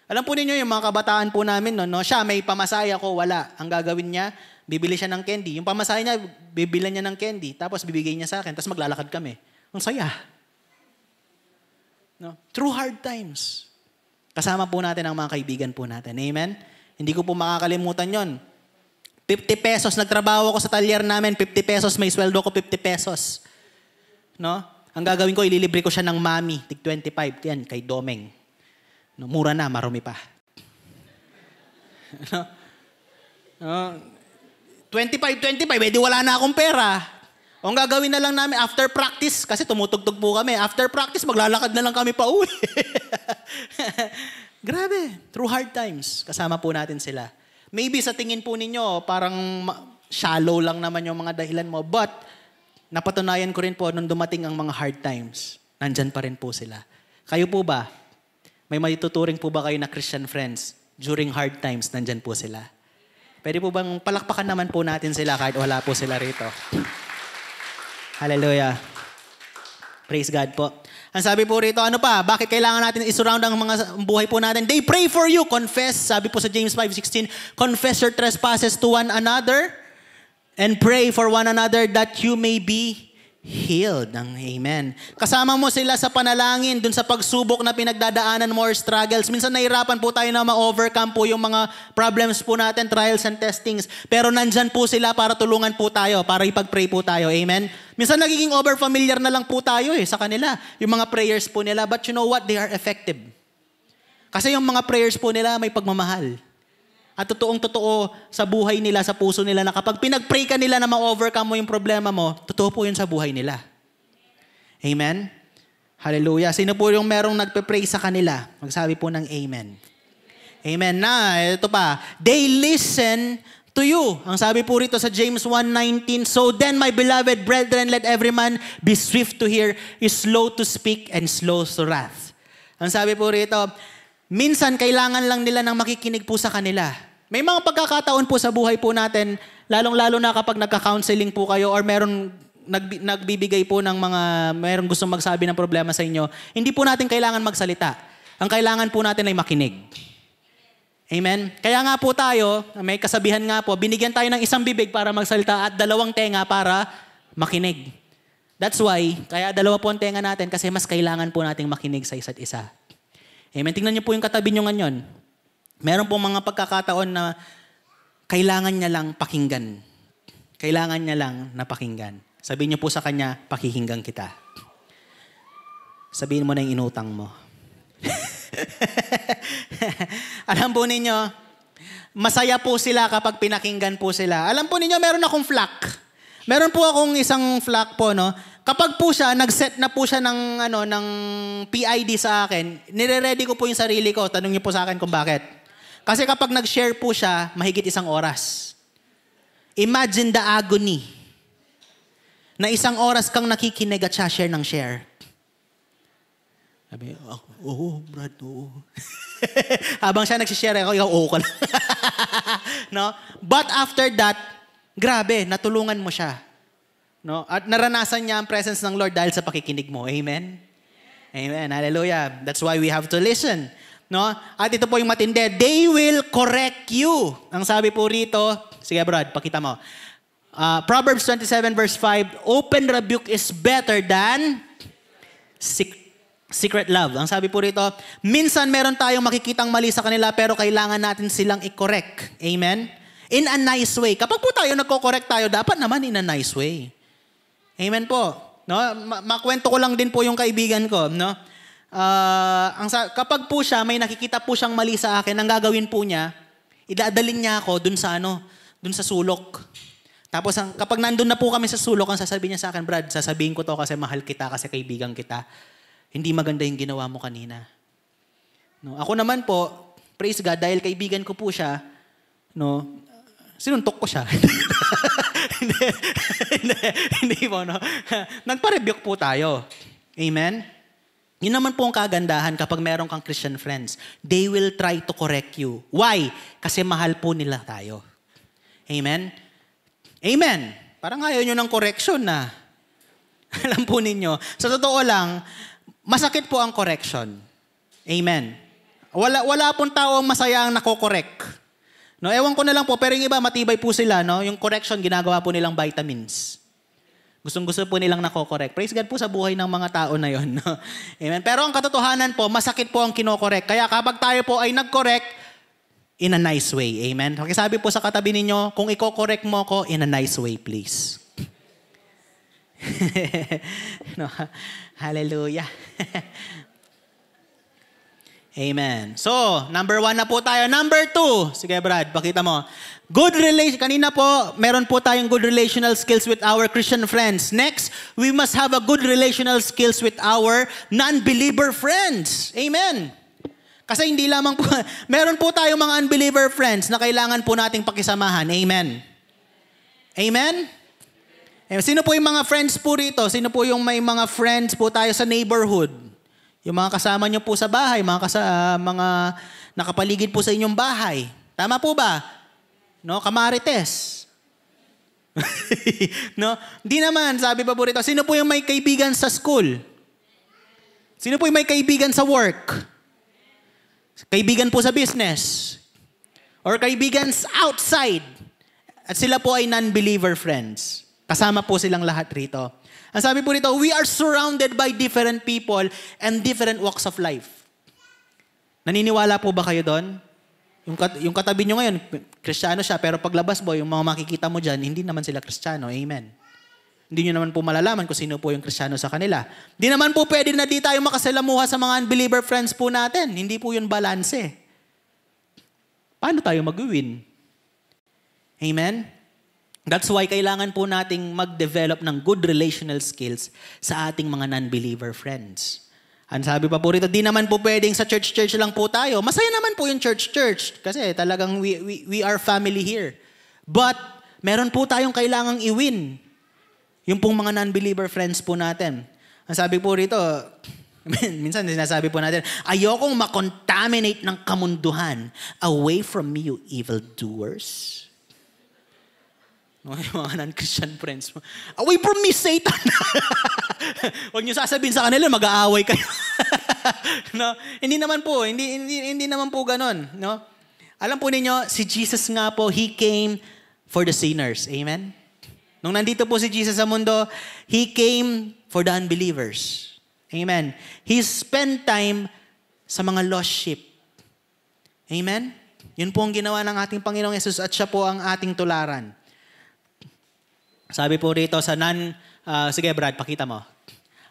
Alam po ninyo yung mga kabataan po namin, no? Siya, may pamasaya ko, wala. Ang gagawin niya, bibili siya ng candy. Yung pamasahe niya, bibilan niya ng candy. Tapos bibigay niya sa akin. Tapos maglalakad kami. Ang saya. No? Through hard times. Kasama po natin ang mga kaibigan po natin. Amen? Hindi ko po makakalimutan yon. 50 pesos. Nagtrabaho ako sa talyer namin. 50 pesos. May sweldo ko 50 pesos. No? Ang gagawin ko, ililibre ko siya ng mami. Tig 25. Yan, kay Domeng. No, mura na, marumi pa. No? 25, edi wala na akong pera. O ang gagawin na lang namin, after practice, kasi tumutugtog po kami, after practice, maglalakad na lang kami pa uwi. Grabe, through hard times, kasama po natin sila. Maybe sa tingin po ninyo, parang shallow lang naman yung mga dahilan mo, but napatunayan ko rin po nung dumating ang mga hard times, nandyan pa rin po sila. Kayo po ba? May maituturing po ba kayo na Christian friends? During hard times, nandyan po sila. Pwede po bang palakpakan naman po natin sila kahit wala po sila rito? Hallelujah. Praise God po. Ang sabi po rito, ano pa? Bakit kailangan natin isurround ang mga buhay po natin? They pray for you. Confess. Sabi po sa James 5:16, confess your trespasses to one another and pray for one another that you may be healed. Amen. Kasama mo sila sa panalangin, dun sa pagsubok na pinagdadaanan mo or struggles. Minsan nahirapan po tayo na ma-overcome po yung mga problems po natin, trials and testings. Pero nandyan po sila para tulungan po tayo, para ipag-pray po tayo. Amen. Minsan nagiging over-familiar na lang po tayo sa kanila. Yung mga prayers po nila. But you know what? They are effective. Kasi yung mga prayers po nila may pagmamahal. At totoong-totoo sa buhay nila, sa puso nila, na kapag pinag-pray ka nila na ma-overcome mo yung problema mo, totoo po yun sa buhay nila. Amen? Hallelujah. Sino po yung merong nagpe-pray sa kanila? Magsabi po ng amen. Amen na. Ito pa. They listen to you. Ang sabi po rito sa James 1:19, so then, my beloved brethren, let every man be swift to hear, is slow to speak, and slow to wrath. Ang sabi po rito, minsan kailangan lang nila ng makikinig po sa kanila. May mga pagkakataon po sa buhay po natin, lalong-lalo na kapag nagka-counseling po kayo or meron nagbibigay po ng meron gustong magsabi ng problema sa inyo, hindi po natin kailangan magsalita. Ang kailangan po natin ay makinig. Amen? Kaya nga po tayo, may kasabihan nga po, binigyan tayo ng isang bibig para magsalita at 2 tenga para makinig. That's why, kaya 2 po ang tenga natin kasi mas kailangan po nating makinig sa isa't isa. Amen? Tingnan niyo po yung katabi niyo ngayon. Meron pong mga pagkakataon na kailangan niya lang pakinggan. Kailangan niya lang na pakinggan. Sabihin niyo po sa kanya, pakikinggan kita. Sabihin mo na yung inutang mo. Alam po ninyo, masaya po sila kapag pinakinggan po sila. Alam po ninyo, meron akong flock. Meron po akong isang flock po, no? Kapag po siya, nag-set na po siya ng PID sa akin, nire-ready ko po yung sarili ko. Tanong niyo po sa akin kung bakit. Kasi kapag nag-share po siya, mahigit 1 oras. Imagine the agony na 1 oras kang nakikinig at share ng share. Sabi, oo, Brad, oo. Habang siya nagsishare, ikaw, oo ka lang. No? But after that, grabe, natulungan mo siya. No? At naranasan niya ang presence ng Lord dahil sa pakikinig mo. Amen? Amen. Hallelujah. That's why we have to listen. No? At ito po yung matindi. They will correct you. Ang sabi po rito, sige Brad, pakita mo. Proverbs 27 verse 5, open rebuke is better than secret love. Ang sabi po rito, minsan meron tayong makikitang mali sa kanila pero kailangan natin silang i-correct. Amen? In a nice way. Kapag po tayo nagko-correct tayo, dapat naman in a nice way. Amen po. No? Makwento ko lang din po yung kaibigan ko. No? Kapag po siya, may nakikita po siyang mali sa akin, ang gagawin po niya, idadalin niya ako dun sa sulok. Tapos kapag nandun na po kami sa sulok, ang sasabihin niya sa akin, Brad, sasabihin ko to kasi mahal kita, kasi kaibigan kita. Hindi maganda yung ginawa mo kanina. No, ako naman po, praise God, dahil kaibigan ko po siya, no, sinuntok ko siya. hindi po, no? Nagpa-rebuke po tayo. Amen? Yun naman po ang kagandahan kapag meron kang Christian friends. They will try to correct you. Why? Kasi mahal po nila tayo. Amen? Amen. Parang ayaw nyo ng correction na. Alam po ninyo, sa totoo lang, masakit po ang correction. Amen. Wala pong tao ang masaya ang nako-correct. No, ewan ko na lang po, pero yung iba matibay po sila, no? Yung correction ginagawa po nilang vitamins. Gustong-gusto po nilang nako-correct. Praise God po sa buhay ng mga tao na yon. No? Amen. Pero ang katotohanan po, masakit po ang kino-correct. Kaya kapag tayo po ay nag-correct, in a nice way. Amen. Pakisabi po sa katabi ninyo, kung i-correct mo ko, in a nice way, please. No? Hallelujah. Amen. So, number 1 na po tayo. Number 2. Sige, Brad, pakita mo. Good relation. Kanina po, meron po tayong good relational skills with our Christian friends. Next, we must have a good relational skills with our non-believer friends. Amen. Kasi hindi lamang po, meron po tayong mga unbeliever friends na kailangan po nating pakisamahan. Amen. Amen? Sino po yung mga friends po rito? Sino po yung may mga friends po tayo sa neighborhood? Yung mga kasama nyo po sa bahay, mga nakapaligid po sa inyong bahay. Tama po ba? No, kamarites. No? Di naman, sabi pa po rito, sino po yung may kaibigan sa school? Sino po yung may kaibigan sa work? Kaibigan po sa business? Or kaibigan outside? At sila po ay non-believer friends. Kasama po silang lahat rito. Ang sabi po rito, we are surrounded by different people and different walks of life. Naniniwala po ba kayo doon? Yung katabi nyo ngayon, Kristiyano siya, pero paglabas mo, yung mga makikita mo dyan, hindi naman sila Kristiyano. Amen. Hindi nyo naman po malalaman kung sino po yung Kristiyano sa kanila. Hindi naman po pwede na di tayo makasalamuha sa mga unbeliever friends po natin. Hindi po yun balanse. Paano tayo mag-win? Amen? That's why kailangan po nating mag-develop ng good relational skills sa ating mga non-believer friends. Ang sabi pa po rito, di naman po pwedeng sa church lang po tayo. Masaya naman po yung church. Kasi talagang we are family here. But meron po tayong kailangang i-win. Yung pong mga non-believer friends po natin. Ang sabi po rito, minsan sinasabi po natin, ayokong makontaminate ng kamunduhan. Away from me, you evildoers. Yung mga non-Christian friends mo. Away from me, Satan! Huwag niyo sasabihin sa kanila, mag-aaway kayo. No? Hindi naman po ganon. No? Alam po ninyo, si Jesus nga po, He came for the sinners. Amen? Nung nandito po si Jesus sa mundo, He came for the unbelievers. Amen? He spent time sa mga lost sheep. Amen? Yun po ang ginawa ng ating Panginoong Yesus at siya po ang ating tularan. Sabi po rito sa sige Brad, pakita mo.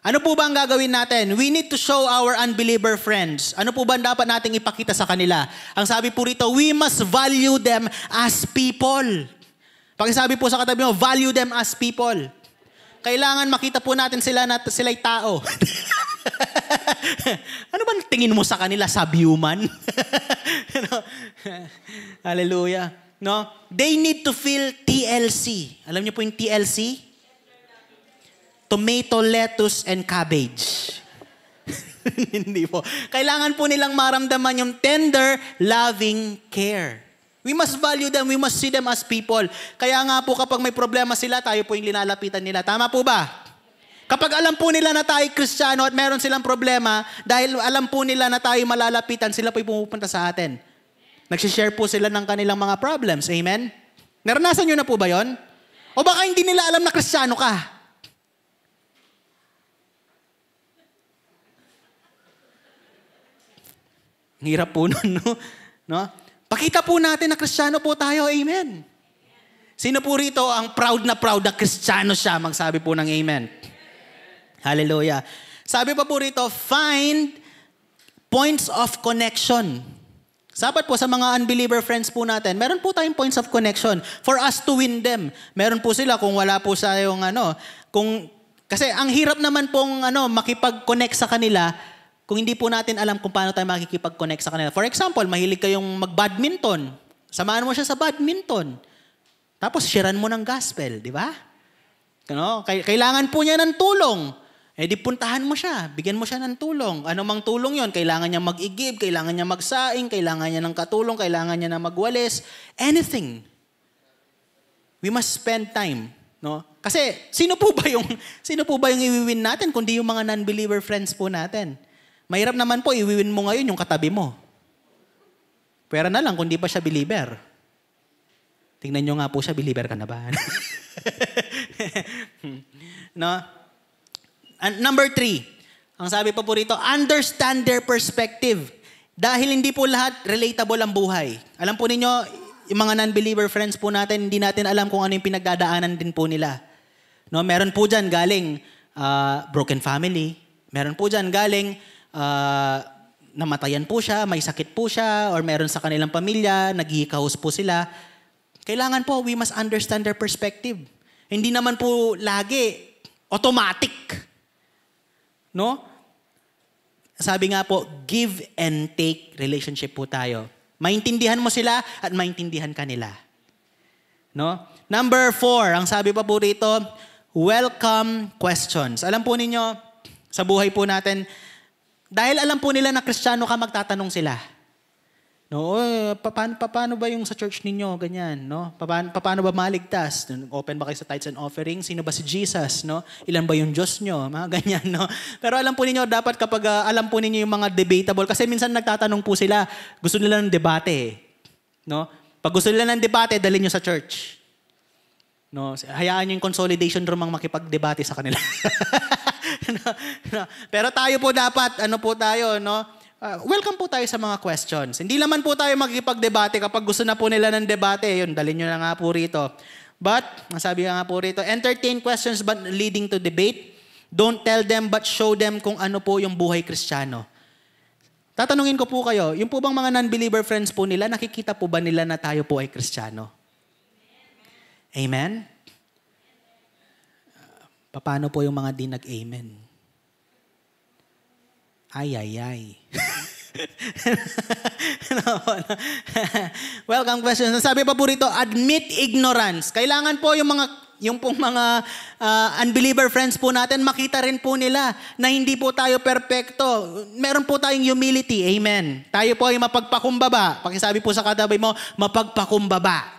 Ano po ba ang gagawin natin? We need to show our unbeliever friends. Ano po ba dapat nating ipakita sa kanila? Ang sabi po rito, we must value them as people. Pakisabi po sa katabi mo, value them as people. Kailangan makita po natin sila na sila'y tao. Ano ba tingin mo sa kanila? Subhuman? Hallelujah. No? They need to feel TLC. Alam niyo po yung TLC? Tomato, lettuce, and cabbage. Hindi po. Kailangan po nilang maramdaman yung tender, loving care. We must value them. We must see them as people. Kaya nga po kapag may problema sila, tayo po yung linalapitan nila. Tama po ba? Kapag alam po nila na tayo Kristiyano at meron silang problema, dahil alam po nila na tayo malalapitan, sila po yung pumupunta sa atin. Nagsishare po sila ng kanilang mga problems. Amen? Naranasan nyo na po ba yon? O baka hindi nila alam na Kristiyano ka? Hirap po nun, no? Pakita po natin na Kristiyano po tayo. Amen. Sino po rito ang proud na Kristiyano siya? Magsabi po ng amen. Hallelujah. Sabi pa po rito, find points of connection. Sapat po sa mga unbeliever friends po natin, meron po tayong points of connection for us to win them. Meron po sila kung wala po sa yung kasi ang hirap naman pong makipag-connect sa kanila kung hindi po natin alam kung paano tayo makikipag-connect sa kanila. For example, mahilig kayong mag-badminton. Samahan mo siya sa badminton. Tapos sharean mo ng gospel, di ba? Kailangan po niya ng tulong. Di puntahan mo siya, bigyan mo siya ng tulong. Ano mang tulong yon, kailangan niya mag-igib, kailangan niya magsaing, kailangan niya ng katulong, kailangan niya na magwalis, anything. We must spend time, no? Kasi sino po ba yung iwiwin natin kundi yung mga non-believer friends po natin? Mahirap naman po iwiwin mo ngayon yung katabi mo. Pwera na lang kung di pa siya believer. Tingnan nyo nga po siya, believer ka na ba? No? And number 3, ang sabi pa po rito, understand their perspective. Dahil hindi po lahat relatable ang buhay. Alam po ninyo, yung mga non-believer friends po natin, hindi natin alam kung ano yung pinagdadaanan din po nila. No, meron po dyan galing broken family. Meron po dyan galing namatayan po siya, may sakit po siya, or meron sa kanilang pamilya, naghihikahos po sila. Kailangan po, we must understand their perspective. Hindi naman po lagi automatic. No? Sabi nga po, give and take relationship po tayo. Maintindihan mo sila at maintindihan ka nila. No? Number 4, ang sabi pa po rito, welcome questions. Alam po ninyo, sa buhay po natin, dahil alam po nila na Kristiyano ka, magtatanong sila. No, paano ba yung sa church ninyo? Ganyan, no? Paano ba maligtas? Open ba kayo sa tithes and offerings? Sino ba si Jesus, no? Ilan ba yung Diyos nyo? Mga ganyan, no? Pero alam po ninyo, dapat kapag alam po ninyo yung mga debatable, kasi minsan nagtatanong po sila, gusto nila ng debate, no? Pag gusto nila ng debate, dalhin nyo sa church. No, hayaan nyo yung consolidation room ang makipag-debate sa kanila. No. Pero tayo po dapat, welcome po tayo sa mga questions. Hindi naman po tayo magkipag-debate kapag gusto na po nila ng debate. Yun, dalhin nyo na nga po rito. But, sabi nga po rito, entertain questions but leading to debate. Don't tell them but show them kung ano po yung buhay Kristiyano. Tatanungin ko po kayo, yung po bang mga non-believer friends po nila, nakikita po ba nila na tayo po ay Kristiyano? Amen? Paano po yung mga di nag-amen? Ay. Welcome question. Sabi pa po rito, admit ignorance. Kailangan po yung pong mga unbeliever friends po natin, makita rin po nila na hindi po tayo perfecto. Meron po tayong humility. Amen. Tayo po ay mapagpakumbaba. Pakisabi po sa katabi mo, mapagpakumbaba.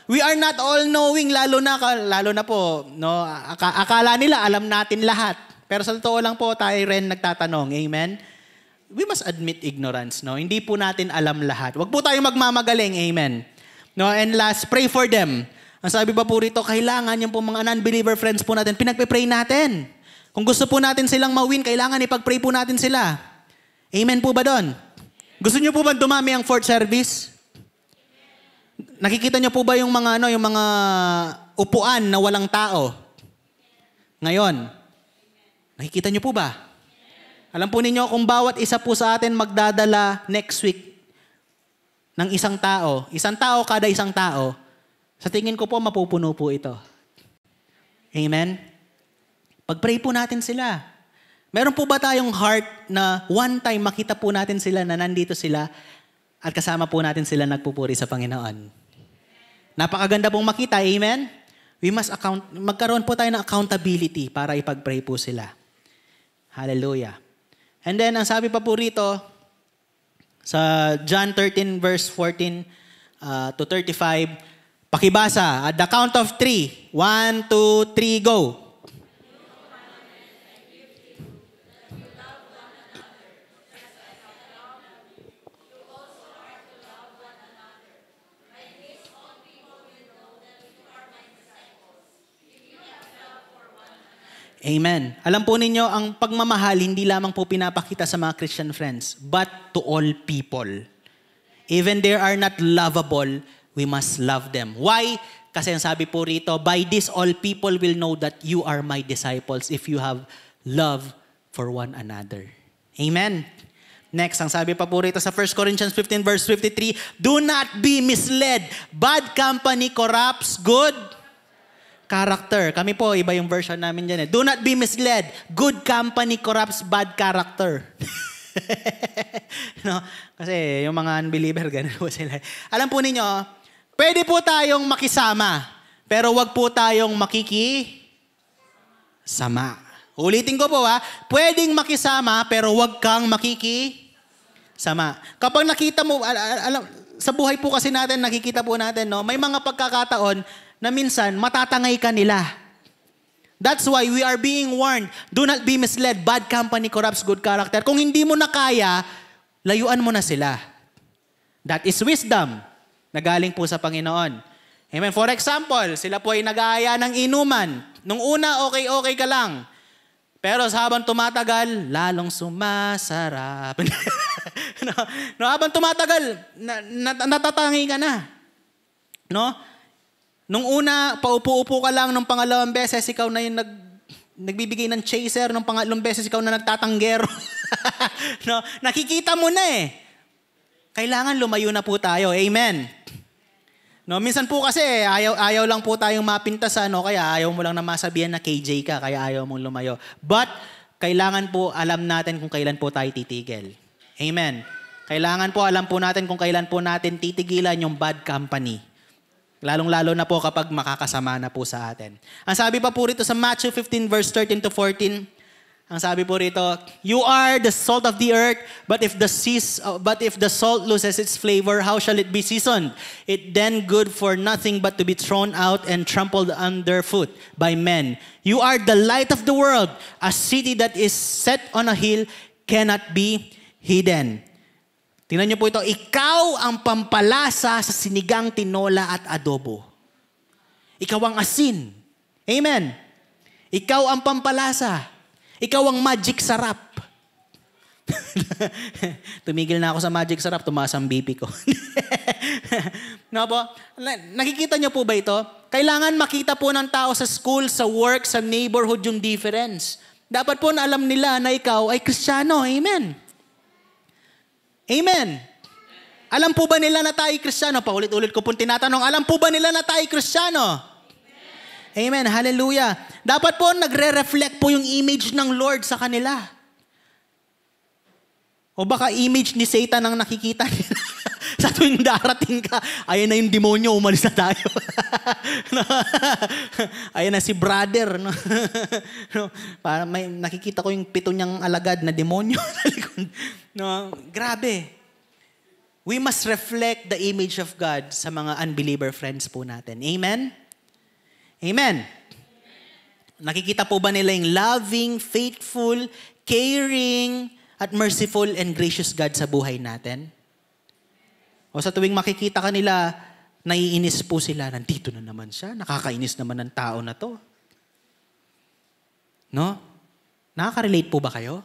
We are not all-knowing, lalo na po, no? Akala nila, alam natin lahat. Pero sa totoo lang po, tayo rin nagtatanong. Amen? We must admit ignorance, no? Hindi po natin alam lahat. Huwag po tayo magmamagaling. Amen? No? And last, pray for them. Ang sabi pa po rito, kailangan yung po mga non-believer friends po natin, pinagpe-pray natin. Kung gusto po natin silang mawin, kailangan ipag-pray po natin sila. Amen po ba doon? Gusto niyo po ba dumami ang fourth service? Nakikita niyo po ba yung mga upuan na walang tao? Ngayon, nakikita niyo po ba? Alam po ninyo, kung bawat isa po sa atin magdadala next week ng isang tao kada isang tao, sa tingin ko po, mapupuno po ito. Amen? Pag-pray po natin sila. Meron po ba tayong heart na one time makita po natin sila na nandito sila at kasama po natin sila nagpupuri sa Panginoon? Napakaganda pong makita, amen? We must magkaroon po tayo ng accountability para ipag-pray po sila. Hallelujah. And then, ang sabi pa po rito, sa John 13 verse 14 to 35, pakibasa, at the count of 3. 1, 2, 3, go. Amen. Alam po ninyo, ang pagmamahal hindi lamang po pinapakita sa mga Christian friends, but to all people. Even they are not lovable, we must love them. Why? Kasi ang sabi po rito, by this all people will know that you are my disciples if you have love for one another. Amen. Next, ang sabi pa po rito sa 1 Corinthians 15 verse 53, do not be misled. Bad company corrupts good character. Kami po, iba yung version namin dyan. Do not be misled. Good company corrupts bad character. No? Kasi yung mga unbeliever, ganun po sila. Alam po ninyo, pwede po tayong makisama, pero wag po tayong makikisama. Ulitin ko po pwedeng makisama, pero wag kang makikisama. Kapag nakita mo, sa buhay po kasi natin, nakikita po natin, no? May mga pagkakataon na minsan matatangay ka nila. That's why we are being warned. Do not be misled. Bad company corrupts good character. Kung hindi mo na kaya, layuan mo na sila. That is wisdom na galing po sa Panginoon. Amen. For example, sila po ay nag-aaya ng inuman. Nung una, okay ka lang. Pero habang tumatagal, lalong sumasarap. no, habang tumatagal, natatangi ka na. No? Nung una, paupo-upo ka lang. Nung pangalawang beses, ikaw na yung nagbibigay ng chaser. Nung pangalawang beses, ikaw na nagtatanggero. No? Nakikita mo na eh. Kailangan lumayo na po tayo. Amen. No, minsan po kasi ayaw lang po tayong mapintasan, no? Kaya ayaw mo lang na masabihan na KJ ka, kaya ayaw mong lumayo. But kailangan po alam natin kung kailan po tayo titigil. Amen. Kailangan po alam po natin kung kailan po natin titigilan yung bad company. Lalong-lalo na po kapag makakasama na po sa atin. Ang sabi pa po rito sa Matthew 15 verse 13 to 14, ang sabi po rito, you are the salt of the earth, but if the salt loses its flavor, how shall it be seasoned? It then good for nothing but to be thrown out and trampled underfoot by men. You are the light of the world. A city that is set on a hill cannot be hidden. Tingnan niyo po ito, ikaw ang pampalasa sa sinigang tinola at adobo. Ikaw ang asin. Amen. Ikaw ang pampalasa. Ikaw ang magic sarap. Tumigil na ako sa magic sarap, tumaas ang BP ko. No po? Nakikita niyo po ba ito? Kailangan makita po ng tao sa school, sa work, sa neighborhood yung difference. Dapat po na alam nila na ikaw ay Kristiyano. Amen. Amen. Alam po ba nila na tayo Kristiyano? Paulit-ulit ko po tinatanong, alam po ba nila na tayo Kristiyano? Amen. Hallelujah. Dapat po nagre-reflect po yung image ng Lord sa kanila. O baka image ni Satan ang nakikita nila. Sa tuwing darating ka, ayan na yung demonyo, umalis na tayo. Ayan na si brother. Para nakikita ko yung 7 niyang alagad na demonyo. Grabe. We must reflect the image of God sa mga unbeliever friends po natin. Amen? Amen. Nakikita po ba nila yung loving, faithful, caring, at merciful and gracious God sa buhay natin? O sa tuwing makikita ka nila, naiinis po sila, nandito na naman siya, nakakainis naman ng tao na to. No? Nakaka-relate po ba kayo?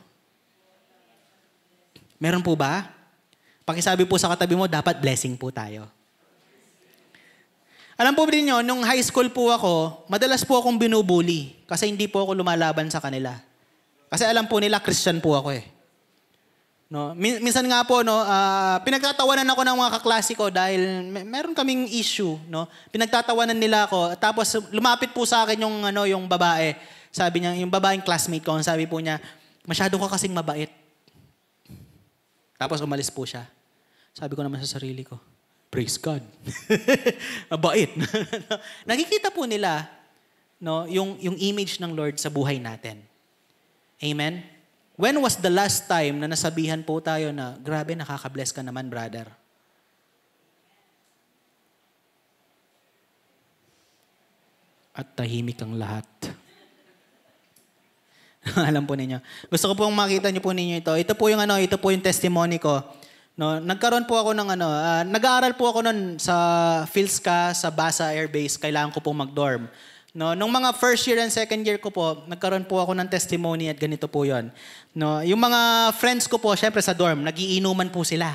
Meron po ba? Pakisabi po sa katabi mo, dapat blessing po tayo. Alam po rin nyo, nung high school po ako, madalas po akong binubuli kasi hindi po ako lumalaban sa kanila. Kasi alam po nila, Christian po ako eh. No? Minsan nga po, no, pinagtatawanan ako ng mga kaklase ko dahil meron kaming issue. No? Pinagtatawanan nila ako. Tapos lumapit po sa akin yung babae. Sabi niya, yung babaeng classmate ko, sabi po niya, masyado ka kasing mabait. Tapos umalis po siya. Sabi ko naman sa sarili ko, praise God. Mabait. Nakikita po nila, no, yung image ng Lord sa buhay natin. Amen? When was the last time na nasabihan po tayo na, grabe, nakaka-bless ka naman, brother? At tahimik ang lahat. Alam po ninyo. Gusto ko pong makita niyo po ninyo ito. Ito po yung testimony ko. No, nagkaroon po ako ng nag-aaral po ako noon sa PhilSCA sa Basa Air Base. Kailangan ko pong mag-dorm. No, nung mga first year and second year ko po, nagkaroon po ako ng testimony at ganito po 'yon. No, yung mga friends ko po, syempre sa dorm, nagiinuman po sila.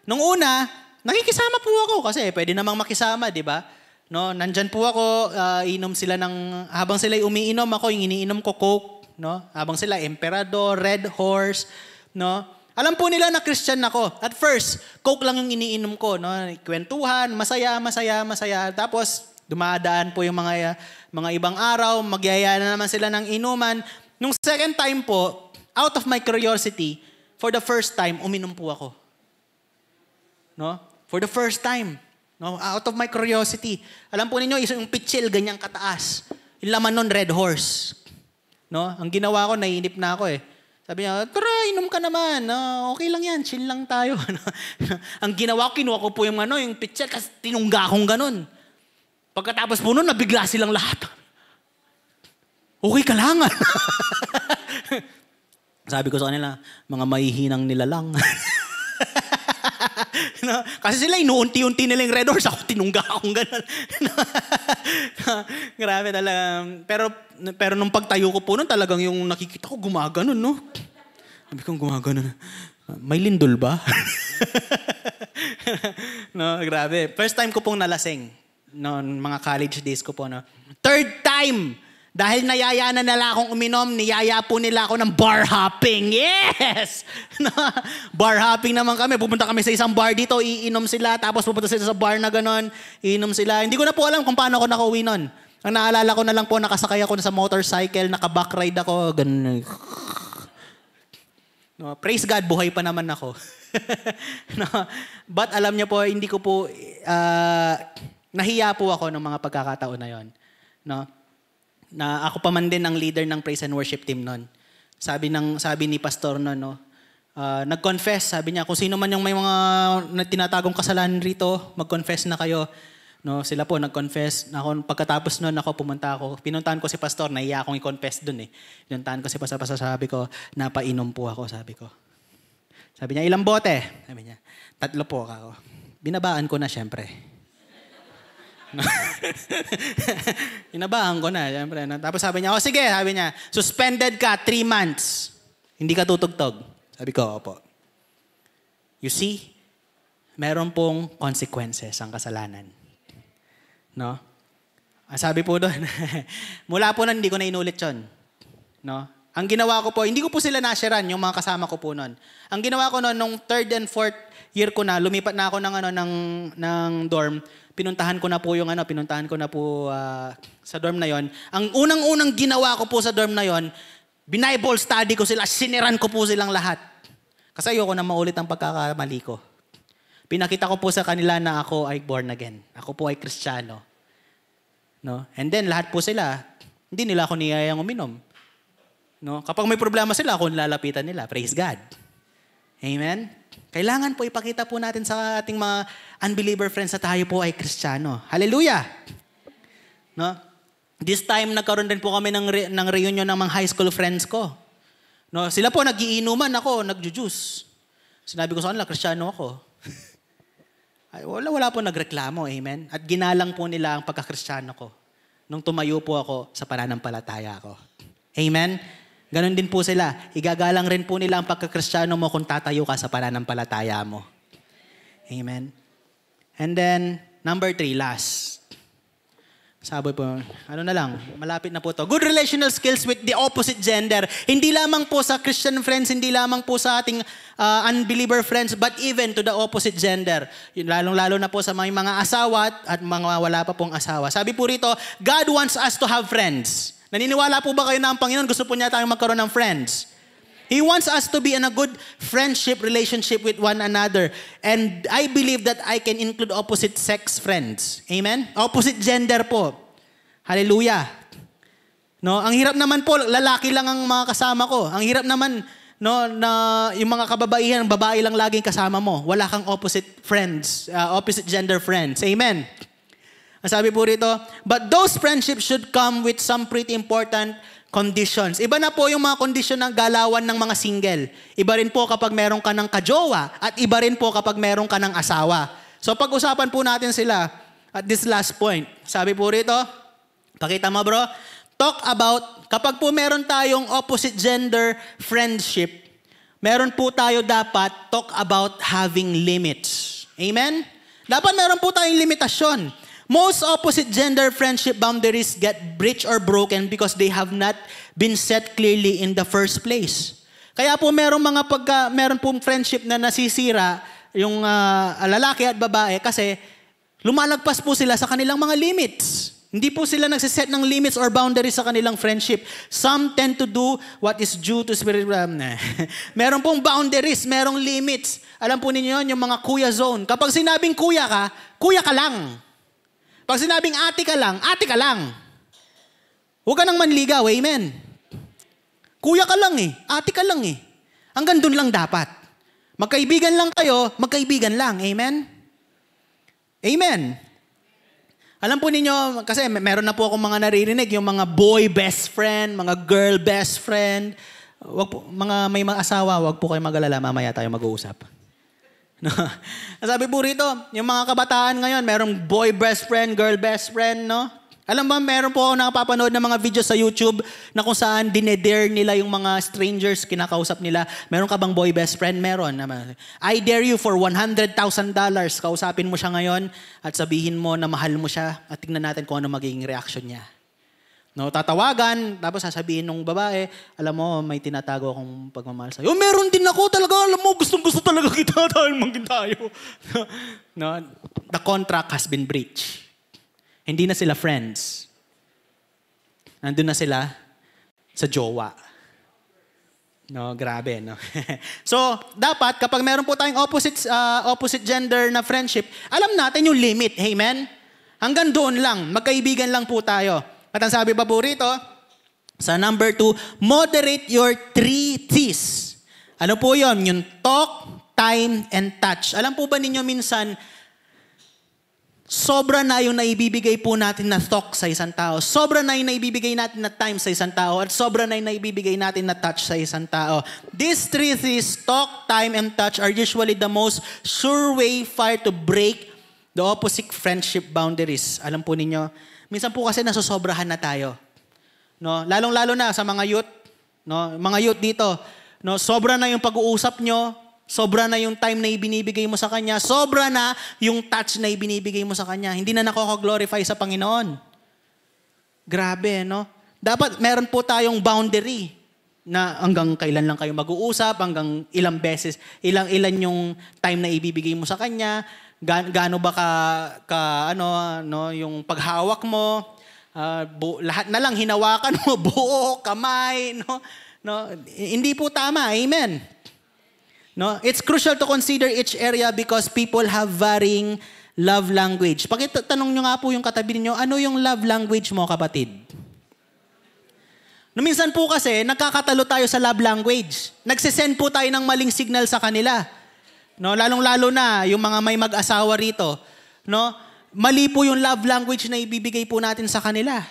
Nung una, nakikisama po ako kasi pwede namang makisama, di ba? No, nandyan po ako, inom sila habang sila umiinom ako, yung iniinom ko Coke, no? Habang sila Emperador, Red Horse, no? Alam po nila na Christian ako. At first, Coke lang yung iniinom ko, no? Kwentuhan, masaya. Tapos, dumadaan po yung mga ibang araw, magyaya na naman sila ng inuman. Nung second time po, out of my curiosity, for the first time, uminom po ako. No? For the first time, no? Out of my curiosity. Alam po ninyo, yung pitchil, ganyang kataas. Yung laman nun, Red Horse. No? Ang ginawa ko, naiinip na ako eh. Sabi niya, tara, inom ka naman. Okay lang yan, chill lang tayo. Ang ginawa ko, kinuha ko po yung pitchil, kasi tinungga akong ganun. Pagkatapos po nun, nabigla silang lahat. Okay ka lang. Sabi ko sa kanila, mga mahihinang nila lang. No? Kasi sila, inuunti-unti nila yung red horse. Ako, tinungga akong gano'n. Grabe talaga. Pero nung pagtayo ko po nun, talagang yung nakikita ko gumaganon, no? Sabi ko, gumaganon. May lindol ba? No, grabe. First time ko pong nalasing. No, mga college days ko po, no? Third time! Dahil nayaya na nila akong uminom, niyaya po nila ako ng bar hopping. Yes! No, bar hopping naman kami. Pupunta kami sa isang bar dito, iinom sila, tapos pupunta sila sa bar na ganon, iinom sila. Hindi ko na po alam kung paano ako nakauwi nun. Ang naalala ko na lang po, nakasakay ako sa motorcycle, naka-backride ako, ganon. No, praise God, buhay pa naman ako. No, but alam niyo po, hindi ko po, nahiya po ako ng mga pagkakataon na yon. No? Na ako pa man din ang leader ng praise and worship team noon. Sabi ni pastor noon, no, nag-confess, sabi niya, kung sino man yung may mga tinatagong kasalanan rito, mag-confess na kayo. No, sila po nag-confess. Ako, pagkatapos noon pinuntahan ko si pastor, nahiya akong i-confess doon eh. Pinuntahan ko si pastor, sabi ko, napainom po ako, sabi ko. Sabi niya, ilang bote? Sabi niya, 3 po ako. Binabaan ko na syempre. Inabahan ko na, syempre. Tapos sabi niya, sige, sabi niya, suspended ka 3 months. Hindi ka tutugtog. Sabi ko, opo. You see, meron pong consequences ang kasalanan. No? Sabi po doon, mula po nun, hindi ko na inulit yun. No? Ang ginawa ko po, hindi ko po sila nasharan, yung mga kasama ko po noon. Ang ginawa ko noon, nung 3rd and 4th year ko na, lumipat na ako ng dorm, pinuntahan ko na po sa dorm na yon. Ang unang-unang ginawa ko po sa dorm na yon, Bible study ko sila, siniran ko po silang lahat. Kasi ayoko na maulit ang pagkakamali ko. Pinakita ko po sa kanila na ako ay born again. Ako po ay Kristiyano. No? And then lahat po sila, hindi nila ako niyayang uminom. No? Kapag may problema sila, ako nilalapitan nila. Praise God. Amen? Kailangan po ipakita po natin sa ating mga unbeliever friends na tayo po ay Kristiyano. Hallelujah! No? This time, nagkaroon din po kami ng reunion ng mga high school friends ko. No? Sila po nagiinuman, ako nagjujuice. Sinabi ko sa kanila, Kristiyano ako. Ay, wala po nagreklamo, amen? At ginalang po nila ang pagka-Kristiyano ko nung tumayo po ako sa pananampalataya ko. Amen? Ganon din po sila. Igagalang rin po nila ang pagka-Kristiyano mo kung tatayo ka sa pananampalataya mo. Amen? And then, number 3, last. Sabi po, malapit na po to. Good relational skills with the opposite gender. Hindi lamang po sa Christian friends, hindi lamang po sa ating unbeliever friends, but even to the opposite gender. Lalong-lalo na po sa mga asawa at mga wala pa pong asawa. Sabi po rito, God wants us to have friends. Naniniwala po ba kayo na ang Panginoon gusto po niya tayong magkaroon ng friends? He wants us to be in a good friendship relationship with one another. And I believe that I can include opposite sex friends. Amen? Opposite gender po. Hallelujah. No, ang hirap naman po, lalaki lang ang mga kasama ko. Ang hirap naman, no, na yung mga kababaihan, babae lang laging kasama mo. Wala kang opposite friends, opposite gender friends. Amen? Ang sabi po rito, but those friendships should come with some pretty important conditions. Iba na po yung mga kondisyon ng galawan ng mga single. Iba rin po kapag meron ka ng kajowa at iba rin po kapag meron ka ng asawa. So pag-usapan po natin sila at this last point. Sabi po rito, pakita mo bro, talk about, kapag po meron tayong opposite gender friendship, meron po tayo dapat talk about having limits. Amen? Dapat meron po tayong limitasyon. Most opposite gender friendship boundaries get breached or broken because they have not been set clearly in the first place. Kaya po meron pong friendship na nasisira yung lalaki at babae kasi lumalagpas po sila sa kanilang mga limits. Hindi po sila nagsiset ng limits or boundaries sa kanilang friendship. Some tend to do what is due to spiritual. Meron pong boundaries, merong limits. Alam po ninyo yun, yung mga kuya zone. Kapag sinabing kuya ka lang. Pag sinabing ate ka lang. Huwag ka nang manligaw, amen. Kuya ka lang ate ka lang Hanggang dun lang dapat. Magkaibigan lang kayo, magkaibigan lang, amen? Amen. Alam po ninyo, kasi meron na po akong mga naririnig, yung mga boy best friend, mga girl best friend. May mga asawa, wag po kayo mag-alala, mamaya tayo mag-uusap. No? Sabi po rito, yung mga kabataan ngayon, merong boy best friend, girl best friend, no? Alam ba, meron po ako nakapapanood ng mga video sa YouTube na kung saan dinedare nila yung mga strangers, kinakausap nila. Meron ka bang boy best friend? Meron. I dare you for $100,000. Kausapin mo siya ngayon at sabihin mo na mahal mo siya at tingnan natin kung ano magiging reaction niya. No, tatawagan, tapos sasabihin ng babae, alam mo, may tinatago akong pagmamahal sa'yo. Oh, meron din ako talaga, alam mo, gustong-gusto talaga kita dahil maging tayo. No, the contract has been breached. Hindi na sila friends. Nandun na sila sa jowa. No, grabe, no? So, dapat kapag meron po tayong opposite gender na friendship, alam natin yung limit. Amen? Hanggang doon lang, magkaibigan lang po tayo. At ang sabi pa po rito, sa number 2, moderate your 3 T's. Ano po yon? Yung talk, time, and touch. Alam po ba ninyo minsan, sobra na yung naibibigay po natin na talk sa isang tao. Sobra na yung naibibigay natin na time sa isang tao. At sobra na yung naibibigay natin na touch sa isang tao. These 3 T's, talk, time, and touch, are usually the most sure way far to break the opposite friendship boundaries. Alam po ninyo, minsan po kasi nasosobrahan na tayo. No, lalong-lalo na sa mga youth, no, mga youth dito, no, sobra na yung pag-uusap nyo, sobra na yung time na ibinibigay mo sa kanya, sobra na yung touch na ibinibigay mo sa kanya. Hindi na nakaka-glorify sa Panginoon. Grabe, no? Dapat meron po tayong boundary na hanggang kailan lang kayo mag-uusap, hanggang ilang beses, ilang yung time na ibibigay mo sa kanya, gaano ba yung paghawak mo, lahat na lang hinawakan mo, buo, kamay, no, hindi po tama. Amen. No, it's crucial to consider each area because people have varying love language. Tanong nyo nga po yung katabi niyo, ano yung love language mo, kapatid? No, minsan po kasi nagkakatalo tayo sa love language. Nagsisend po tayo ng maling signal sa kanila. No, lalong-lalo na yung mga may mag-asawa rito, no? Mali po yung love language na ibibigay po natin sa kanila.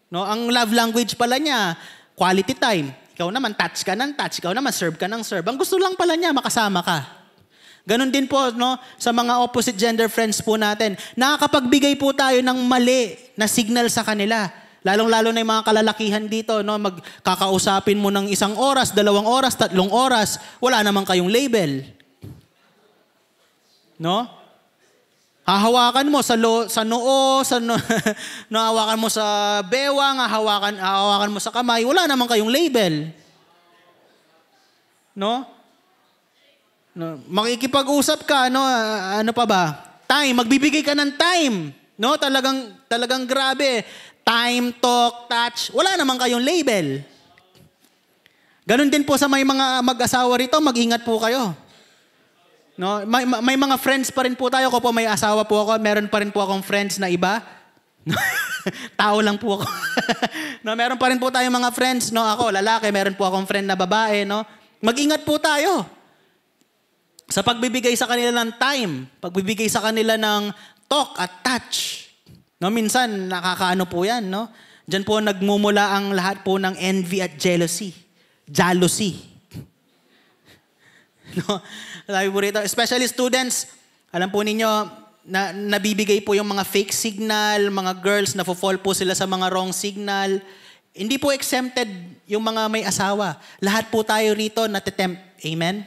No, ang love language pala niya, quality time. Ikaw naman touch ka ng touch, ikaw naman serve ka ng serve. Ang gusto lang pala niya makasama ka. Ganon din po, no, sa mga opposite gender friends po natin. Nakakapagbigay po tayo ng mali na signal sa kanila. Lalong-lalo na yung mga kalalakihan dito, no, magkakausapin mo ng 1 oras, 2 oras, 3 oras, wala naman kayong label. No? Hahawakan mo sa noo, hahawakan mo sa bewang, hahawakan mo sa kamay, wala naman kayong label. No? No, makikipag-usap ka, no, ano pa ba? Time, magbibigay ka ng time. No, talagang grabe. Time, talk, touch, wala naman kayong label. Ganon din po sa may mga mag-asawa rito, mag-ingat po kayo. No, may mga friends pa rin po tayo. Ako po may asawa po ako. Meron pa rin po akong friends na iba. Tao lang po ako. No, meron pa rin po tayong mga friends. No, ako lalaki, meron po akong friend na babae. No, mag-ingat po tayo sa pagbibigay sa kanila ng time, pagbibigay sa kanila ng talk at touch. No, minsan nakakaano po 'yan. No, diyan po nagmumula ang lahat po ng envy at jealousy. No, sabi po rito, especially students, alam po ninyo, na nabibigay po yung mga fake signal, mga girls, na fall po sila sa mga wrong signal. Hindi po exempted yung mga may asawa. Lahat po tayo rito natitempt. Amen?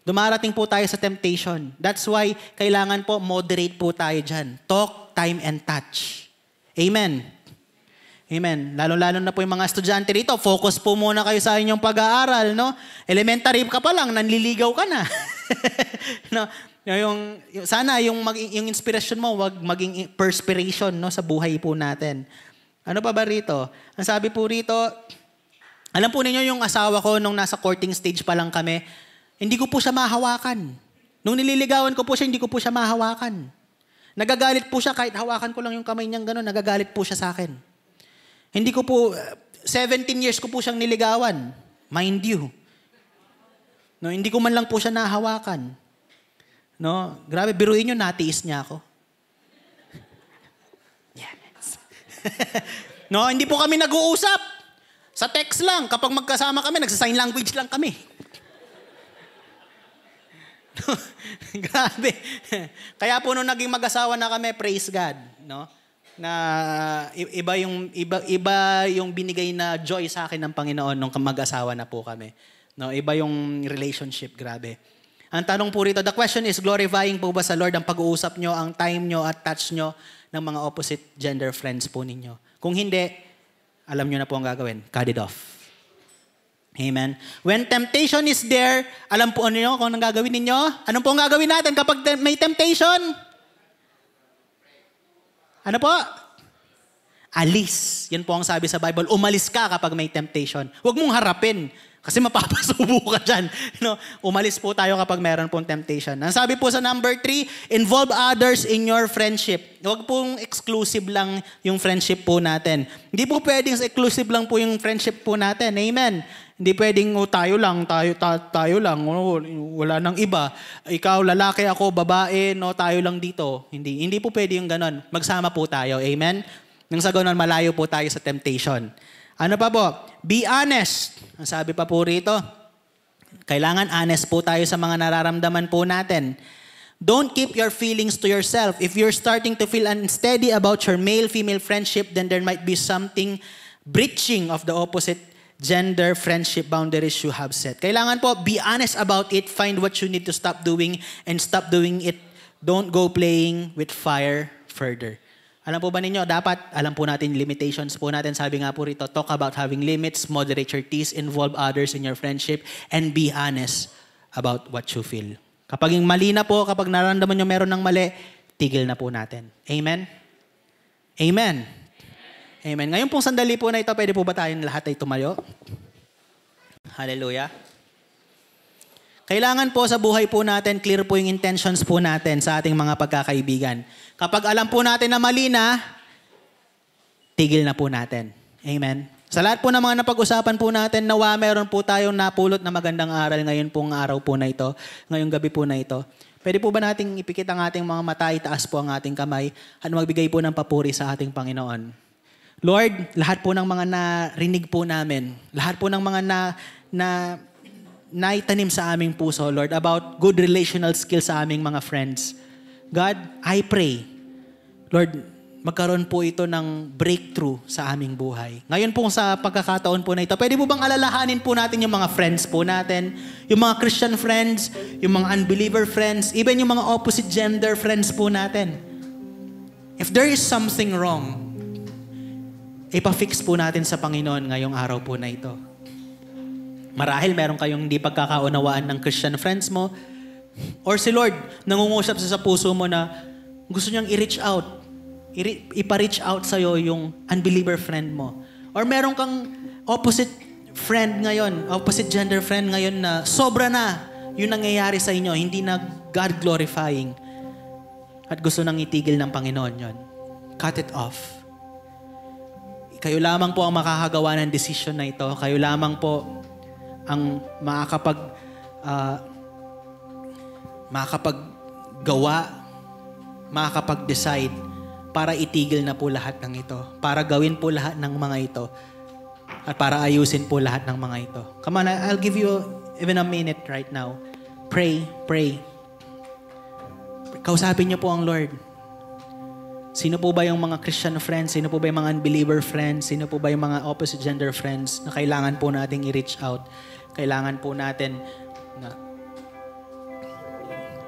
Dumarating po tayo sa temptation. That's why kailangan po moderate po tayo dyan. Talk, time, and touch. Amen? Amen. Lalo-lalo na po yung mga estudyante rito, focus po muna kayo sa inyong pag-aaral, no? Elementary ka pa lang, nanliligaw ka na. No? Sana yung inspiration mo, wag maging perspiration, no, sa buhay po natin. Ano pa ba rito? Ang sabi po rito, alam po ninyo yung asawa ko nung nasa courting stage pa lang kami, hindi ko po siya mahawakan. Nung nililigawan ko po siya, hindi ko po siya mahawakan. Nagagalit po siya, kahit hawakan ko lang yung kamay niyang gano'n, nagagalit po siya sa akin. Hindi ko po, 17 years ko po siyang niligawan. Mind you. No, hindi ko man lang po siya nahawakan. No, grabe, biruin niyo, natiis niya ako. Yes. No, hindi po kami nag-uusap. Sa text lang. Kapag magkasama kami, nagsa-sign language lang kami. Grabe. Kaya po nung naging mag-asawa na kami, praise God, no? Na iba yung binigay na joy sa akin ng Panginoon nung mag-asawa na po kami. No, iba yung relationship, grabe. Ang tanong po rito, the question is, glorifying po ba sa Lord ang pag-uusap nyo, ang time nyo at touch nyo ng mga opposite gender friends po ninyo? Kung hindi, alam nyo na po ang gagawin. Cut it off. Amen. When temptation is there, alam po nyo kung anong gagawin ninyo? Anong po ang gagawin natin kapag may temptation? Ano po? Alis. Yan po ang sabi sa Bible. Umalis ka kapag may temptation. Huwag mong harapin. Kasi mapapasubo ka dyan. Umalis po tayo kapag meron pong temptation. Ang sabi po sa number 3, involve others in your friendship. Huwag pong exclusive lang yung friendship po natin. Hindi po pwedeng exclusive lang po yung friendship po natin. Amen. Hindi pwedeng tayo lang, wala nang iba. Ikaw, lalaki, ako, babae, tayo lang dito. Hindi po pwede yung ganon. Magsama po tayo. Amen? Nang sa ganon, malayo po tayo sa temptation. Ano pa po? Be honest. Ang sabi pa po rito, kailangan honest po tayo sa mga nararamdaman po natin. Don't keep your feelings to yourself. If you're starting to feel unsteady about your male-female friendship, then there might be something breaching of the opposite gender friendship boundaries you have set. Kailangan po, be honest about it. Find what you need to stop doing and stop doing it. Don't go playing with fire further. Alam po ba ninyo, dapat alam po natin limitations po natin. Sabi nga po rito, talk about having limits, moderate your tease, involve others in your friendship, and be honest about what you feel. Kapag yung mali na po, kapag nararamdaman nyo meron ng mali, tigil na po natin. Amen? Amen. Amen. Ngayon pong sandali po na ito, pwede po ba tayong lahat ay tumayo? Hallelujah. Kailangan po sa buhay po natin, clear po yung intentions po natin sa ating mga pagkakaibigan. Kapag alam po natin na mali na, tigil na po natin. Amen. Sa lahat po ng mga napag-usapan po natin, nawa meron po tayong napulot na magandang aral ngayon pong araw po na ito, ngayong gabi po na ito. Pwede po ba nating ipikit ang ating mga mata, itaas po ang ating kamay, at magbigay po ng papuri sa ating Panginoon. Lord, lahat po ng mga narinig po namin, lahat po ng mga naitanim sa aming puso, Lord, about good relational skills sa aming mga friends. God, I pray, Lord, magkaroon po ito ng breakthrough sa aming buhay. Ngayon po sa pagkakataon po na ito, pwede po bang alalahanin po natin yung mga friends po natin, yung mga Christian friends, yung mga unbeliever friends, even yung mga opposite gender friends po natin. If there is something wrong, ipafix po natin sa Panginoon ngayong araw po na ito. Marahil meron kayong hindi pagkakaunawaan ng Christian friends mo, or si Lord, nangungusap sa puso mo na gusto niyang i-reach out, ipa-reach out sa'yo yung unbeliever friend mo. Or meron kang opposite friend ngayon, opposite gender friend ngayon na sobra na yung nangyayari sa inyo, hindi na God-glorifying. At gusto nang itigil ng Panginoon yon. Cut it off. Kayo lamang po ang makakagawa ng decision na ito. Kayo lamang po ang makakapaggawa, makakapag-decide para itigil na po lahat ng ito. Para gawin po lahat ng mga ito. At para ayusin po lahat ng mga ito. Come on, I'll give you even a minute right now. Pray, pray. Kausapin niyo po ang Lord. Sino po ba yung mga Christian friends? Sino po ba yung mga unbeliever friends? Sino po ba yung mga opposite gender friends na kailangan po nating i-reach out? Kailangan po natin na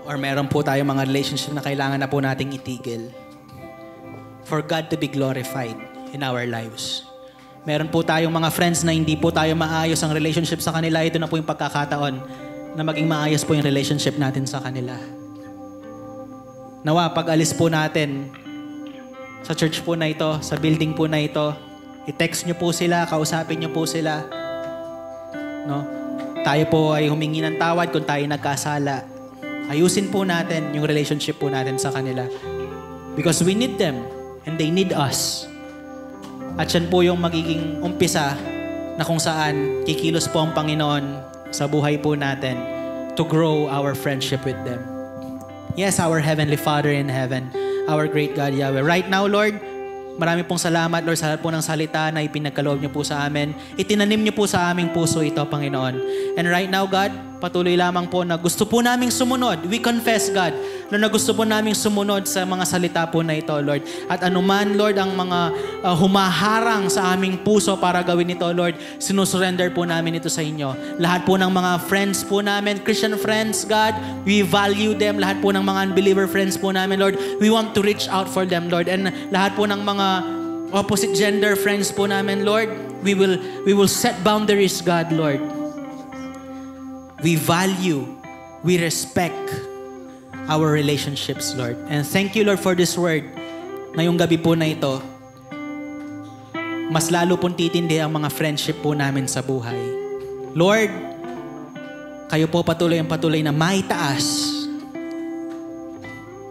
or meron po tayo mga relationship na kailangan na po nating itigil for God to be glorified in our lives. Meron po tayong mga friends na hindi po tayo maayos ang relationship sa kanila. Ito na po yung pagkakataon na maging maayos po yung relationship natin sa kanila. Nawa, pag-alis po natin sa church po na ito, sa building po na ito, i-text nyo po sila, kausapin nyo po sila. No? Tayo po ay humingi ng tawad kung tayo nagkasala. Ayusin po natin yung relationship po natin sa kanila. Because we need them and they need us. At yan po yung magiging umpisa na kung saan kikilos po ang Panginoon sa buhay po natin to grow our friendship with them. Yes, our Heavenly Father in heaven, our great God Yahweh. Right now, Lord, marami pong salamat, Lord, sa lahat po ng salita na ipinagkaloob niyo po sa amin. Itinanim niyo po sa aming puso ito, Panginoon. And right now, God, patuloy lamang po na gusto po naming sumunod. We confess, God, Lord, na gusto po naming sumunod sa mga salita po na ito, Lord. At anuman, Lord, ang mga humaharang sa aming puso para gawin ito, Lord, sinusurrender po namin ito sa inyo. Lahat po ng mga friends po namin, Christian friends, God, we value them. Lahat po ng mga unbeliever friends po namin, Lord, we want to reach out for them, Lord. And lahat po ng mga opposite gender friends po namin, Lord, we will set boundaries, God, Lord. We value, we respect our relationships, Lord. And thank you, Lord, for this word. Ngayong gabi po na ito, mas lalo pong titindi ang mga friendship po namin sa buhay. Lord, kayo po patuloy na maitaas.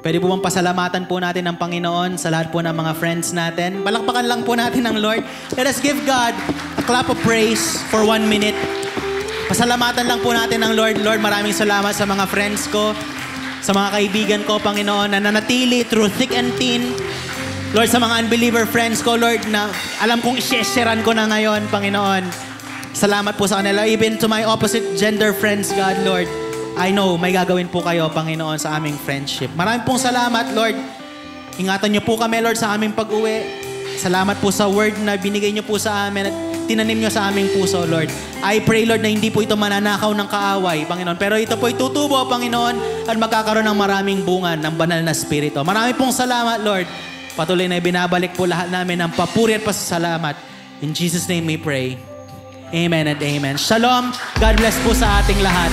Pwede po bang pasalamatan po natin ang Panginoon sa lahat po ng mga friends natin? Palakpakan lang po natin ang Lord. Let us give God a clap of praise for 1 minute. Pasalamatan lang po natin ang Lord. Lord, maraming salamat sa mga friends ko, sa mga kaibigan ko, Panginoon, na nanatili through thick and thin. Lord, sa mga unbeliever friends ko, Lord, na alam kong i-sharean ko na ngayon, Panginoon. Salamat po sa kanila. Even to my opposite gender friends, God, Lord, I know may gagawin po kayo, Panginoon, sa aming friendship. Maraming pong salamat, Lord. Ingatan niyo po kami, Lord, sa aming pag-uwi. Salamat po sa word na binigay niyo po sa amin at tinanim niyo sa aming puso, Lord. I pray, Lord, na hindi po ito mananakaw ng kaaway, Panginoon. Pero ito po itutubo, Panginoon, at magkakaroon ng maraming bunga ng banal na spirito. Maraming pong salamat, Lord. Patuloy na ibinabalik po lahat namin ng papuri at pasasalamat. In Jesus' name we pray. Amen and amen. Shalom. God bless po sa ating lahat.